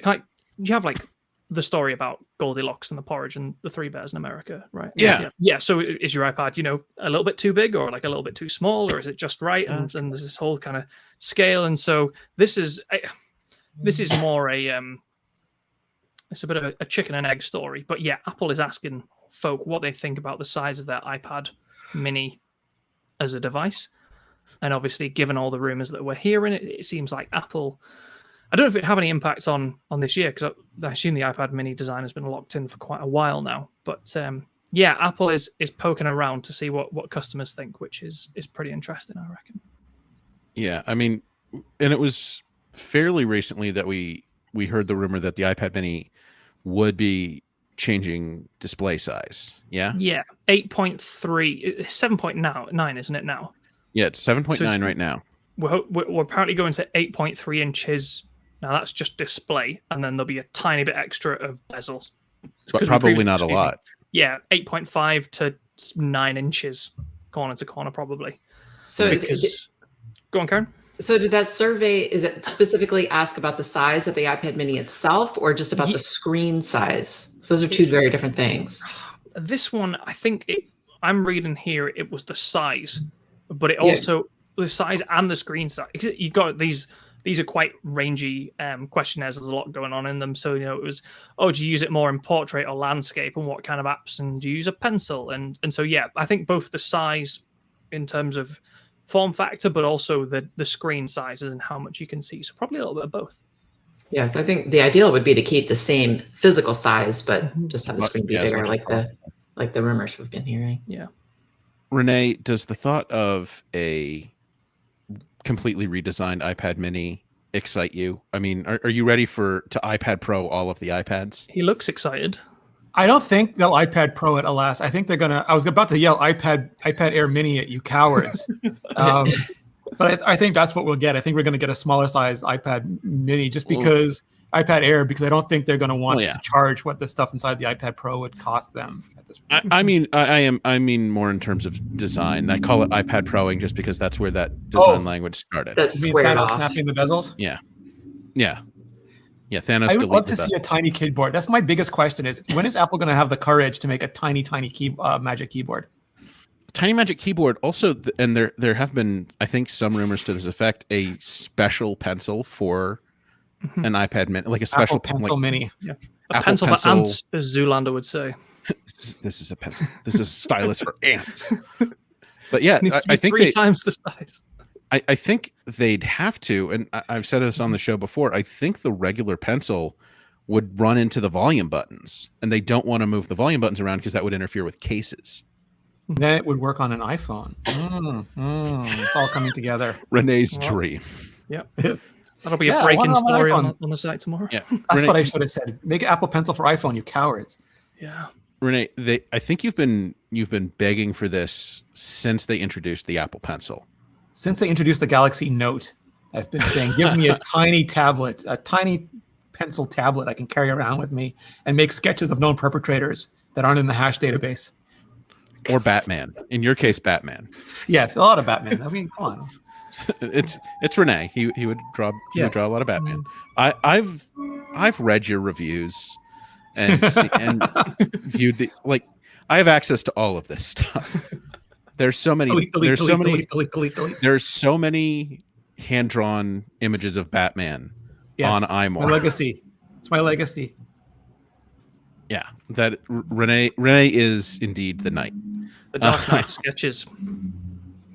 like, you have like the story about Goldilocks and the porridge and the 3 bears in America, right? Yeah. So is your iPad, you know, a little bit too big or like a little bit too small, or is it just right? And there's this whole kind of scale. And so this is more it's a bit of a chicken and egg story. But yeah, Apple is asking folk what they think about the size of their iPad Mini as a device. And obviously, given all the rumors that we're hearing, it seems like Apple, I don't know if it have any impact on this year, because I assume the iPad Mini design has been locked in for quite a while now. But yeah, Apple is poking around to see what customers think, which is pretty interesting, I reckon. Yeah, I mean, and it was fairly recently that we heard the rumor that the iPad Mini would be changing display size. Yeah? Yeah, 8.3, 7.9, isn't it now? Yeah, it's 7.9 right now. We're apparently going to 8.3 inches. Now that's just display, and then there'll be a tiny bit extra of bezels. But probably not a lot. Yeah, 8.5 to 9 inches, corner to corner, probably. So, Go on, Karen. So did that survey, is it specifically ask about the size of the iPad Mini itself, or just about the screen size? So those are two very different things. This one, I think I'm reading here, it was the size, but it also, the size and the screen size. You got these are quite rangy questionnaires. There's a lot going on in them. So, you know, it was, do you use it more in portrait or landscape, and what kind of apps, and do you use a pencil? And so, yeah, I think both the size in terms of form factor, but also the screen sizes and how much you can see. So probably a little bit of both. Yes, I think the ideal would be to keep the same physical size, but Mhm. just have the But, screen be yeah, as bigger, much as possible. like the rumors we've been hearing. Yeah. Renee, does the thought of a completely redesigned iPad Mini excite you? I mean, are you ready to iPad Pro all of the iPads? He looks excited. I don't think they'll iPad Pro it, alas. I think they're gonna. I was about to yell iPad Air Mini at you, cowards. But I think that's what we'll get. I think we're going to get a smaller size iPad Mini, just because iPad Air, because I don't think they're going to want to charge what the stuff inside the iPad Pro would cost them at this point. I mean more in terms of design. I call it iPad Proing just because that's where that design language started. That's You mean squared Thanos off. snapping the bezels? Yeah. Thanos. I would love to the see a bezels. tiny keyboard. That's my biggest question: is when is Apple going to have the courage to make a tiny Magic Keyboard? Tiny Magic Keyboard. Also, and there have been, I think, some rumors to this effect, a special pencil for an iPad Mini, like a special Apple Pencil Mini. Yeah. A Apple pencil for Pencil. ants, as Zoolander would say. This is a pencil. This is a stylus for ants. But yeah, It needs to be I think three times the size. I think they'd have to, and I've said this on the show before, I think the regular pencil would run into the volume buttons, and they don't want to move the volume buttons around because that would interfere with cases. Then it would work on an iPhone. It's all coming together. Renee's dream. Yep. That'll be a Yeah, I breaking want it on my story iPhone. on the site tomorrow. Yeah, That's Renee, what I should have said. Make an Apple Pencil for iPhone, you cowards. Yeah. Renee, I think you've been begging for this since they introduced the Apple Pencil. Since they introduced the Galaxy Note, I've been saying, give me a tiny tablet, a tiny pencil tablet I can carry around with me and make sketches of known perpetrators that aren't in the hash database. Or Batman. In your case, Batman. Yes, a lot of Batman. I mean, come on. It's Renee. He would draw Yes. a lot of Batman. I've read your reviews and viewed the I have access to all of this stuff. There's so many there's so many hand-drawn images of Batman on iMore. My legacy. It's my legacy. Yeah, that Renee is indeed the knight. The Dark Knight sketches.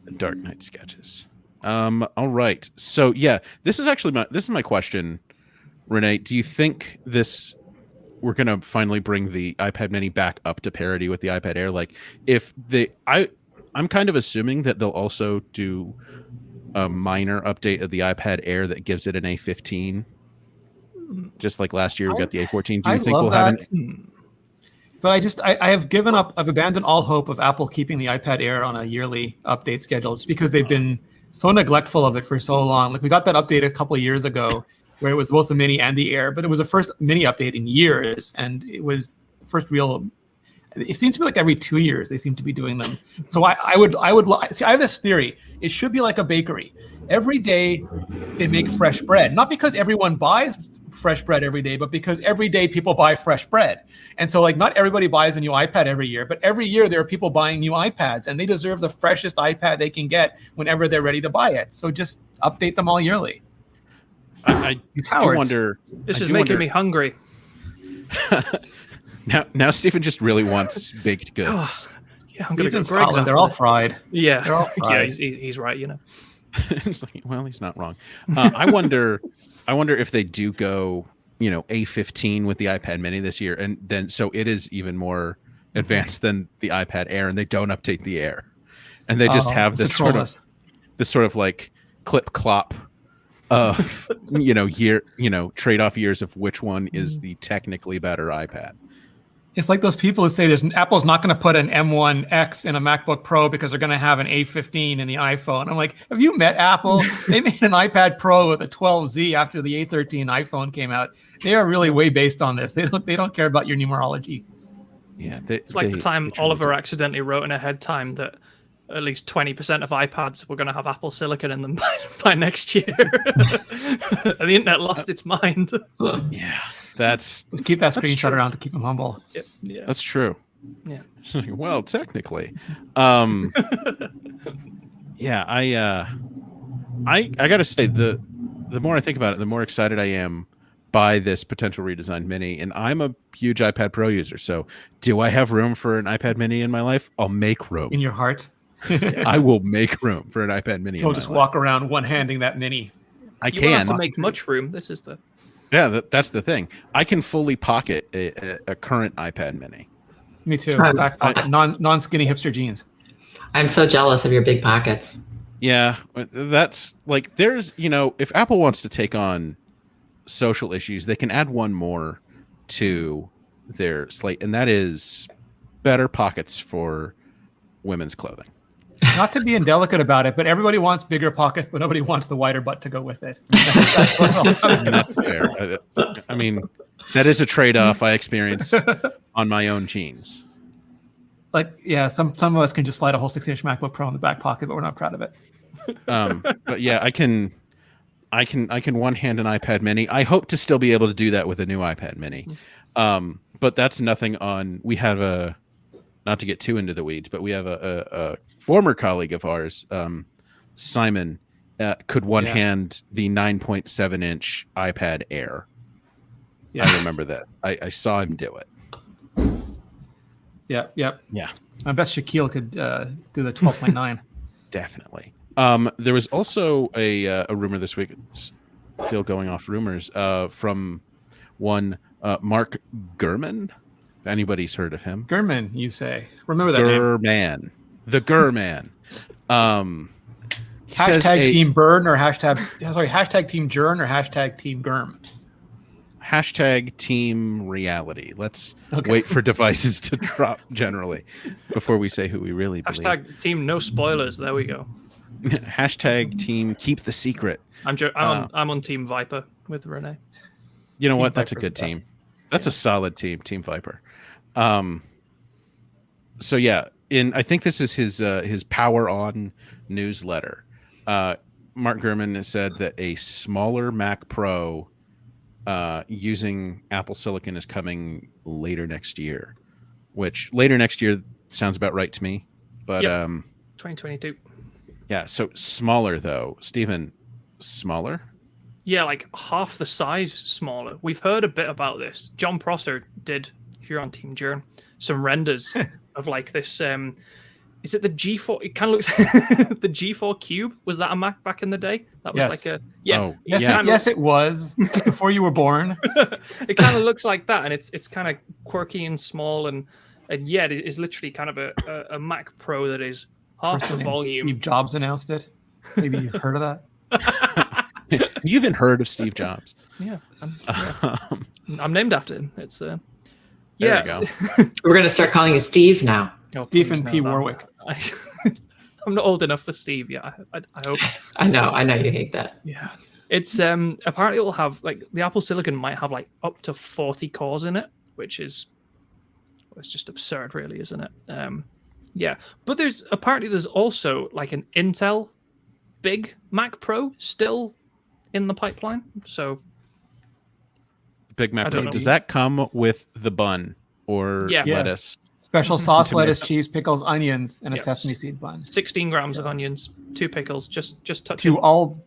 The Dark Knight sketches. All right. So yeah, this is my question, Renee. Do you think we're gonna finally bring the iPad Mini back up to parity with the iPad Air? Like, if I'm kind of assuming that they'll also do a minor update of the iPad Air that gives it an A15, just like last year we got the A14. Do you think we'll have an? But I have given up. I've abandoned all hope of Apple keeping the iPad Air on a yearly update schedule, just because they've been so neglectful of it for so long. Like, we got that update a couple of years ago, where it was both the Mini and the Air, but it was the first Mini update in years, and it was the first real. It seems to be like every 2 years they seem to be doing them. So I have this theory. It should be like a bakery. Every day they make fresh bread, not because everyone buys fresh bread every day, but because every day people buy fresh bread. And so, like, not everybody buys a new iPad every year, but every year there are people buying new iPads, and they deserve the freshest iPad they can get whenever they're ready to buy it. So just update them all yearly. I do wonder. This is making me hungry. Now Stephen just really wants baked goods. Yeah, I'm gonna He's go in Greg's Scotland. They're all fried. Yeah, They're all fried. yeah, he's right. You know. It's like, well, he's not wrong. I wonder if they do go, A15 with the iPad Mini this year, and then so it is even more advanced than the iPad Air, and they don't update the Air, and they just have this sort of like clip clop of trade-off years of which one is the technically better iPad. It's like those people who say Apple's not going to put an M1X in a MacBook Pro because they're going to have an A15 in the iPhone. I'm like, have you met Apple? They made an iPad Pro with a 12Z after the A13 iPhone came out. They are really way based on this. They don't care about your numerology. Yeah, it's like the time Oliver accidentally wrote in ahead time that at least 20% of iPads were going to have Apple Silicon in them by next year. And the internet lost its mind. Yeah. Just keep that screenshot around to keep them humble. Yeah, that's true. Yeah. Well, technically, yeah. I gotta say, the more I think about it, the more excited I am by this potential redesigned Mini. And I'm a huge iPad Pro user. So, do I have room for an iPad Mini in my life? I'll make room in your heart. I will make room for an iPad Mini. You'll just walk around one-handing that Mini. You won't have to make much room. This is the Yeah, that's the thing. I can fully pocket a current iPad Mini. Me too. Back pocket, non skinny hipster jeans. I'm so jealous of your big pockets. Yeah, that's like there's if Apple wants to take on social issues, they can add one more to their slate, and that is better pockets for women's clothing. Not to be indelicate about it, but everybody wants bigger pockets, but nobody wants the wider butt to go with it. That's fair. I mean, that is a trade-off I experience on my own jeans. Like, yeah, some of us can just slide a whole 16-inch MacBook Pro in the back pocket, but we're not proud of it. But yeah, I can one hand an iPad Mini. I hope to still be able to do that with a new iPad Mini. But that's nothing on. We have not to get too into the weeds, but we have a former colleague of ours, Simon, could one hand the 9.7-inch iPad Air. Yeah. I remember that. I saw him do it. Yep. Yeah. I bet Shaquille could do the 12.9. Definitely. There was also a rumor this week, still going off rumors, from one Mark Gurman. If anybody's heard of him. Gurman, you say. Remember that name. Gurman. The Gurman. Hashtag Team Burn or hashtag Team Jern or hashtag Team Gurm. Hashtag Team Reality. Let's wait for devices to drop generally before we say who we really believe. Hashtag Team No Spoilers. There we go. Hashtag Team Keep the Secret. I'm on Team Viper with Renee. You know what? That's a good team. That's a solid team, Team Viper. So yeah, I think this is his Power On newsletter. Mark Gurman has said that a smaller Mac Pro using Apple Silicon is coming later next year, which later next year sounds about right to me. But 2022. Yeah, so smaller though. Stephen, smaller? Yeah, like half the size smaller. We've heard a bit about this. John Prosser did, if you're on Team Jern, some renders of like this. Is it the G4? It kind of looks the G4 Cube. Was that a Mac back in the day? That was like a yes, it was before you were born. It kind of looks like that, and it's kind of quirky and small, and yeah, it is literally kind of a Mac Pro that is half the volume. Steve Jobs announced it. Maybe you've heard of that. Have you even heard of Steve Jobs? Yeah, I'm named after him. It's There you go. We're gonna start calling you Steve now. Stephen P. Warwick. I'm not old enough for Steve yet. I hope. I know you hate that. Yeah, it's apparently it will have like the Apple Silicon might have like up to 40 cores in it, which is it's just absurd, really, isn't it? Yeah, but there's also like an Intel big Mac Pro still in the pipeline. So Big Mac Pro. Does that come with the bun or lettuce? Special sauce, lettuce, cheese, pickles, onions, and a sesame seed bun. 16 grams of onions, 2 pickles, just touch to all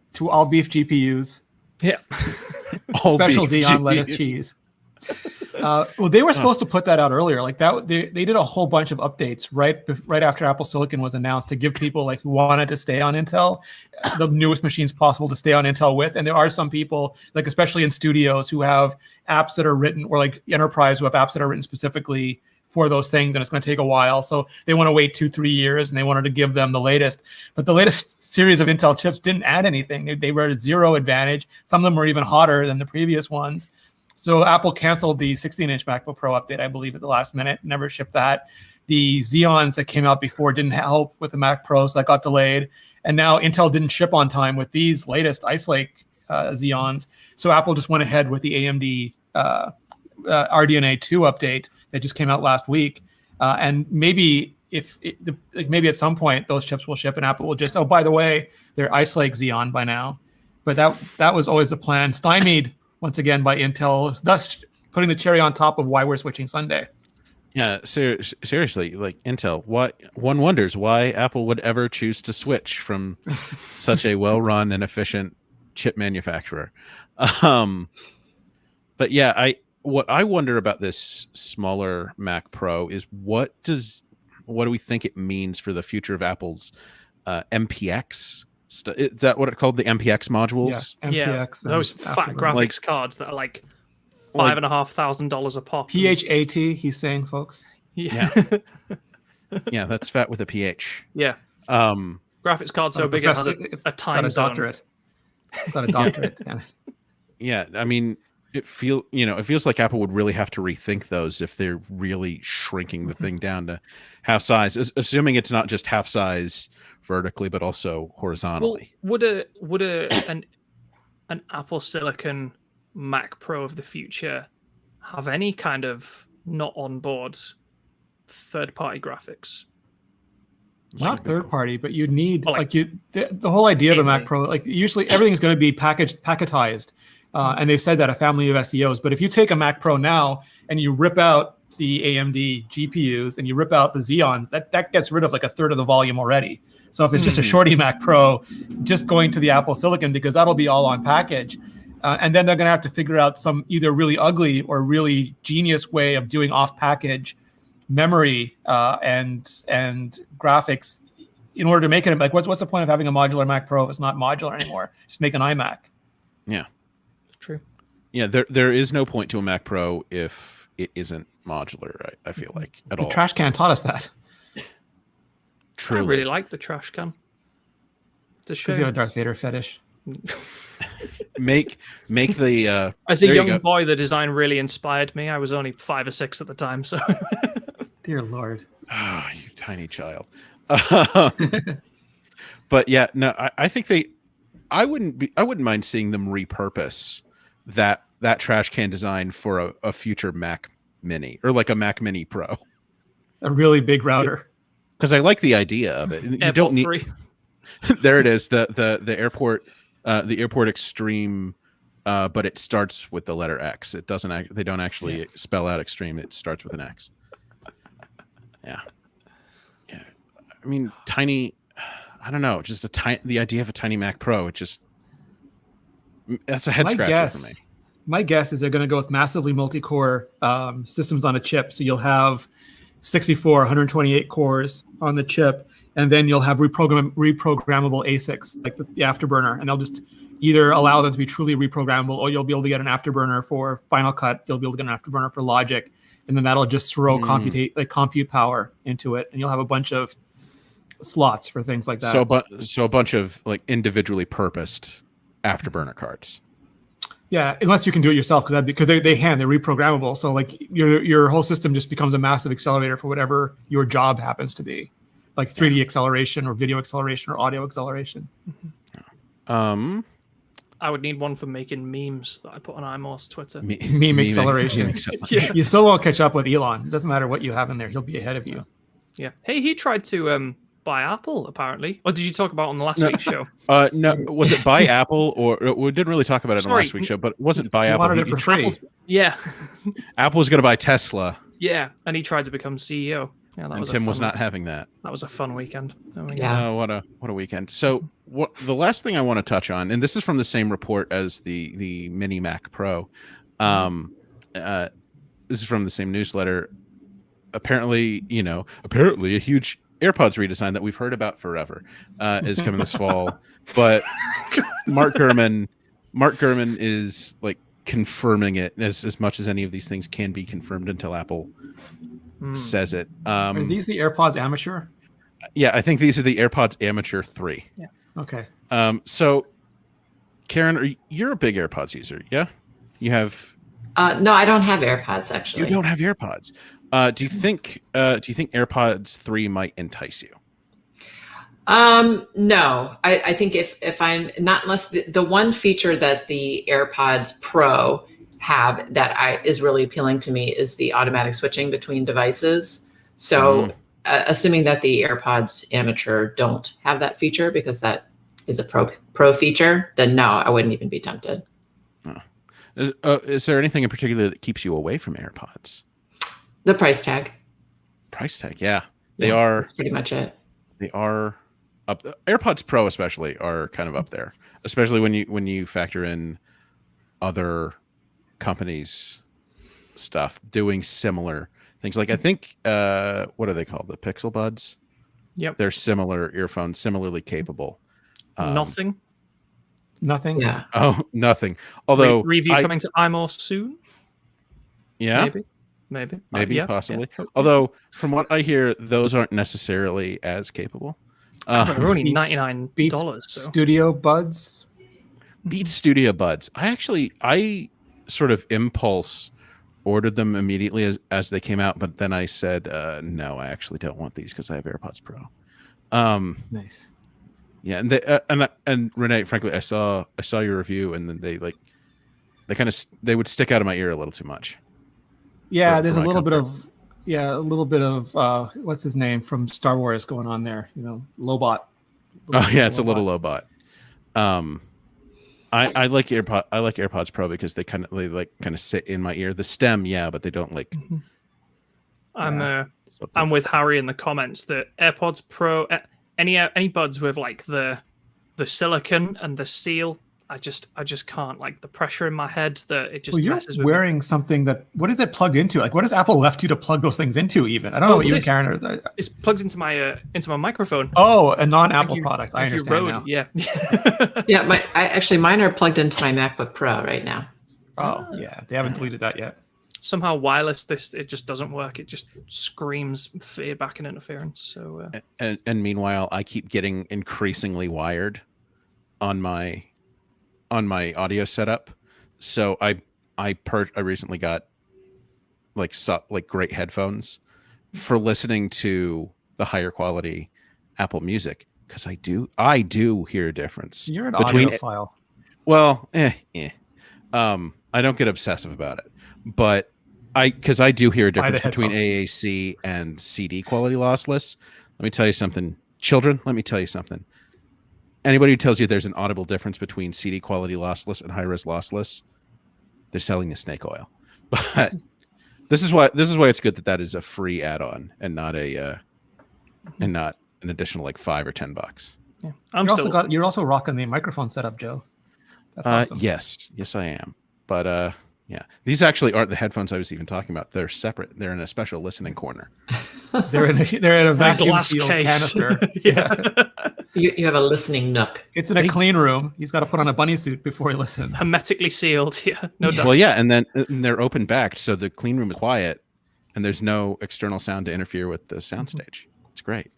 beef GPUs. Yeah. Special Xeon lettuce cheese. Well, they were supposed to put that out earlier. Like that, they did a whole bunch of updates right after Apple Silicon was announced to give people like who wanted to stay on Intel the newest machines possible to stay on Intel with. And there are some people, like especially in studios, who have apps that are written, or like enterprise who have apps that are written specifically for those things, and it's going to take a while. So they want to wait 2-3 years, and they wanted to give them the latest. But the latest series of Intel chips didn't add anything. They were at zero advantage. Some of them were even hotter than the previous ones. So Apple canceled the 16-inch MacBook Pro update, I believe, at the last minute. Never shipped that. The Xeons that came out before didn't help with the Mac Pro, so that got delayed. And now Intel didn't ship on time with these latest Ice Lake Xeons. So Apple just went ahead with the AMD RDNA 2 update that just came out last week. And maybe maybe at some point those chips will ship and Apple will just, oh, by the way, they're Ice Lake Xeon by now. But that was always the plan. Stymied once again by Intel, thus putting the cherry on top of why we're switching Sunday. Yeah, seriously, like Intel, one wonders why Apple would ever choose to switch from such a well-run and efficient chip manufacturer. But yeah, what I wonder about this smaller Mac Pro is what do we think it means for the future of Apple's MPX Is that what it called? The MPX modules? Yeah, MPX. and those fat Afterburner. graphics Like- cards that are like Like- $5,500 a pop. PHAT, he's saying, folks. Yeah. Yeah, that's fat with a PH. Yeah. Um, Graphics card so Not a big it has professor- a got time a zone. doctorate. It's got a doctorate. Damn it. yeah, I mean, it feels like Apple would really have to rethink those if they're really shrinking the thing down to half size, assuming it's not just half size vertically, but also Well, horizontally. would an Apple Silicon Mac Pro of the future have any kind of not on board third-party graphics? Not third party, but you need Well, like, the whole idea of a Mac mainly. Pro. Like usually everything's going to be packetized, and they've said that a family of SEOs. But if you take a Mac Pro now and you rip out the AMD GPUs and you rip out the Xeons, that gets rid of like a third of the volume already. So if it's just a shorty Mac Pro, just going to the Apple Silicon, because that'll be all on package. And then they're going to have to figure out some either really ugly or really genius way of doing off-package memory and graphics in order to make it like what's the point of having a modular Mac Pro if it's not modular anymore? Just make an iMac. Yeah. True. Yeah, there is no point to a Mac Pro if it isn't modular, I feel like, at The all. trash can taught us that Truly. I really like the trash can. It's a because you have a shame. Darth Vader fetish. Make the As a there you young go. boy, the design really inspired me. I was only 5 or 6 at the time, so Dear Lord. Oh, you tiny child. But yeah, no, I think I wouldn't mind seeing them repurpose that trash can design for a future Mac Mini or like a Mac Mini Pro. A really big router. Because I like the idea of it. You AirPod don't need 3. there it is, the airport extreme, but it starts with the letter X. It doesn't they don't actually spell out extreme. It starts with an X. Yeah. I mean, tiny. I don't know. Just the idea of a tiny Mac Pro. That's a head scratcher for me. My guess is they're going to go with massively multi-core systems on a chip. So you'll have 64, 128 cores on the chip, and then you'll have reprogrammable ASICs like with the Afterburner, and they'll just either allow them to be truly reprogrammable, or you'll be able to get an Afterburner for Final Cut. You'll be able to get an Afterburner for Logic, and then that'll just throw compute power into it, and you'll have a bunch of slots for things like that. So a bunch of like individually purposed Afterburner cards. Yeah, unless you can do it yourself, because they're reprogrammable. So like your whole system just becomes a massive accelerator for whatever your job happens to be, like 3D acceleration or video acceleration or audio acceleration. I would need one for making memes that I put on iMore's Twitter. Meme acceleration. Yeah. You still won't catch up with Elon. It doesn't matter what you have in there; he'll be ahead of you. Yeah. Hey, he tried to buy Apple, apparently. Or did you talk about it on the last week's show? No, was it by Apple or we didn't really talk about it on Sorry. last week's show, but it wasn't by He Apple. wanted it for free. Yeah. Apple was going to buy Tesla, Yeah. And he tried to become CEO. Yeah, that and was Tim a was fun, not having that. That was a fun weekend. Oh my God. Yeah. Oh, what a weekend! So, what the last thing I want to touch on, and this is from the same report as the Mini Mac Pro. This is from the same newsletter. Apparently, a huge AirPods redesign that we've heard about forever is coming this fall. But Mark Gurman is like confirming it as much as any of these things can be confirmed until Apple says it. Are these the AirPods Amateur? Yeah, I think these are the AirPods Amateur 3. Yeah. Okay. So, Karen, you're a big AirPods user, yeah? You have? No, I don't have AirPods actually. You don't have AirPods. Do you think AirPods 3 might entice you? No, I think if I'm not, unless the one feature that the AirPods Pro have that is really appealing to me is the automatic switching between devices. So assuming that the AirPods Amateur don't have that feature because that is a pro feature, then no, I wouldn't even be tempted. Is there anything in particular that keeps you away from AirPods? The price tag. Price tag, yeah. They are. That's pretty much it. They are up. AirPods Pro especially are kind of up there, especially when you factor in other companies' stuff doing similar things. Like I think what are they called? The Pixel Buds. Yep. They're similar earphones, similarly capable. Nothing. Nothing. Yeah. Oh, nothing. Although Review coming to iMore soon. yeah, Maybe. maybe, Yeah, possibly. yeah. Although from what I hear, those aren't necessarily as capable. But they're only Beats- $99. Beats So Studio Buds. Beats Studio Buds. I sort of impulse ordered them immediately as they came out, but then I said, no, I actually don't want these because I have AirPods Pro. Nice. Yeah, and and Renee, frankly, I saw your review, and then they they would stick out of my ear a little too much. Yeah, for there's a my little comfort. a little bit of what's his name from Star Wars going on there. Lobot. Oh yeah, it's a little low bot. I like AirPods Pro because they kind of sit in my ear. The stem, yeah, but they don't like. I'm with Harry in the comments that AirPods Pro, any buds with like the silicon and the seal, I just can't, like the pressure in my head that it just You're messes with me. wearing something what is it plugged into? Like, what has Apple left you to plug those things into? Even I don't know what you and Karen are. It's plugged into my microphone. Oh, a non-Apple product. I understand now. Yeah. Yeah, mine are plugged into my MacBook Pro right now. Oh, yeah, they haven't deleted that yet. Somehow wireless, it just doesn't work. It just screams feedback and interference. So And meanwhile, I keep getting increasingly wired on my audio setup. So I recently got like great headphones for listening to the higher quality Apple Music, because I do hear a difference. You're an between audiophile. Well, I don't get obsessive about it, but because I do hear a difference between AAC and CD quality lossless. Let me tell you something, children. Let me tell you something. Anybody who tells you there's an audible difference between CD quality lossless and high res lossless, they're selling you snake oil. But this is why it's good that is a free add-on and not an additional like $5 or $10. Yeah, You're also rocking the microphone setup, Joe. That's awesome. Yes, I am. But yeah, these actually aren't the headphones I was even talking about. They're separate. They're in a special listening corner. They're in a vacuum sealed canister. Yeah. You have a listening nook. It's in a clean room. He's got to put on a bunny suit before he listens. Hermetically sealed. Yeah, no dust. Well, yeah, and then they're open backed, so the clean room is quiet, and there's no external sound to interfere with the soundstage. It's great.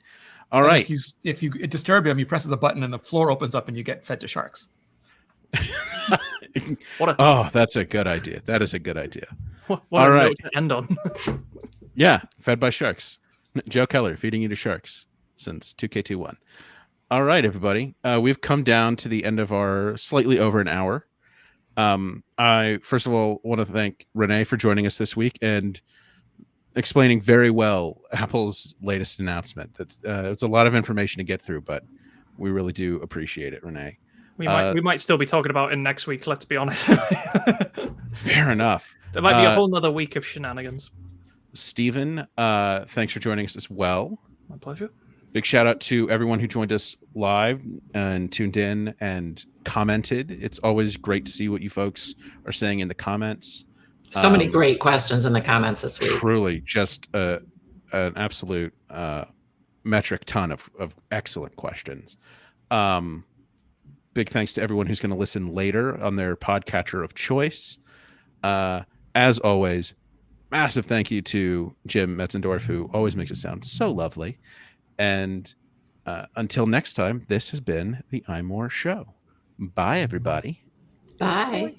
All right. If you disturb him, he presses a button and the floor opens up and you get fed to sharks. That's a good idea. That is a good idea. What a note to end on. Yeah, fed by sharks. Joe Keller feeding you to sharks since 2K21. All right, everybody. We've come down to the end of our slightly over an hour. I first of all want to thank Renee for joining us this week and explaining very well Apple's latest announcement. It's a lot of information to get through, but we really do appreciate it, Renee. We might still be talking about it next week, let's be honest. Fair enough. There might be a whole nother week of shenanigans. Stephen, thanks for joining us as well. My pleasure. Big shout out to everyone who joined us live and tuned in and commented. It's always great to see what you folks are saying in the comments. So many great questions in the comments this week. Truly, just an absolute metric ton of excellent questions. Big thanks to everyone who's going to listen later on their podcatcher of choice. As always, massive thank you to Jim Metzendorf, who always makes it sound so lovely. And until next time, this has been the iMore Show. Bye, everybody. Bye.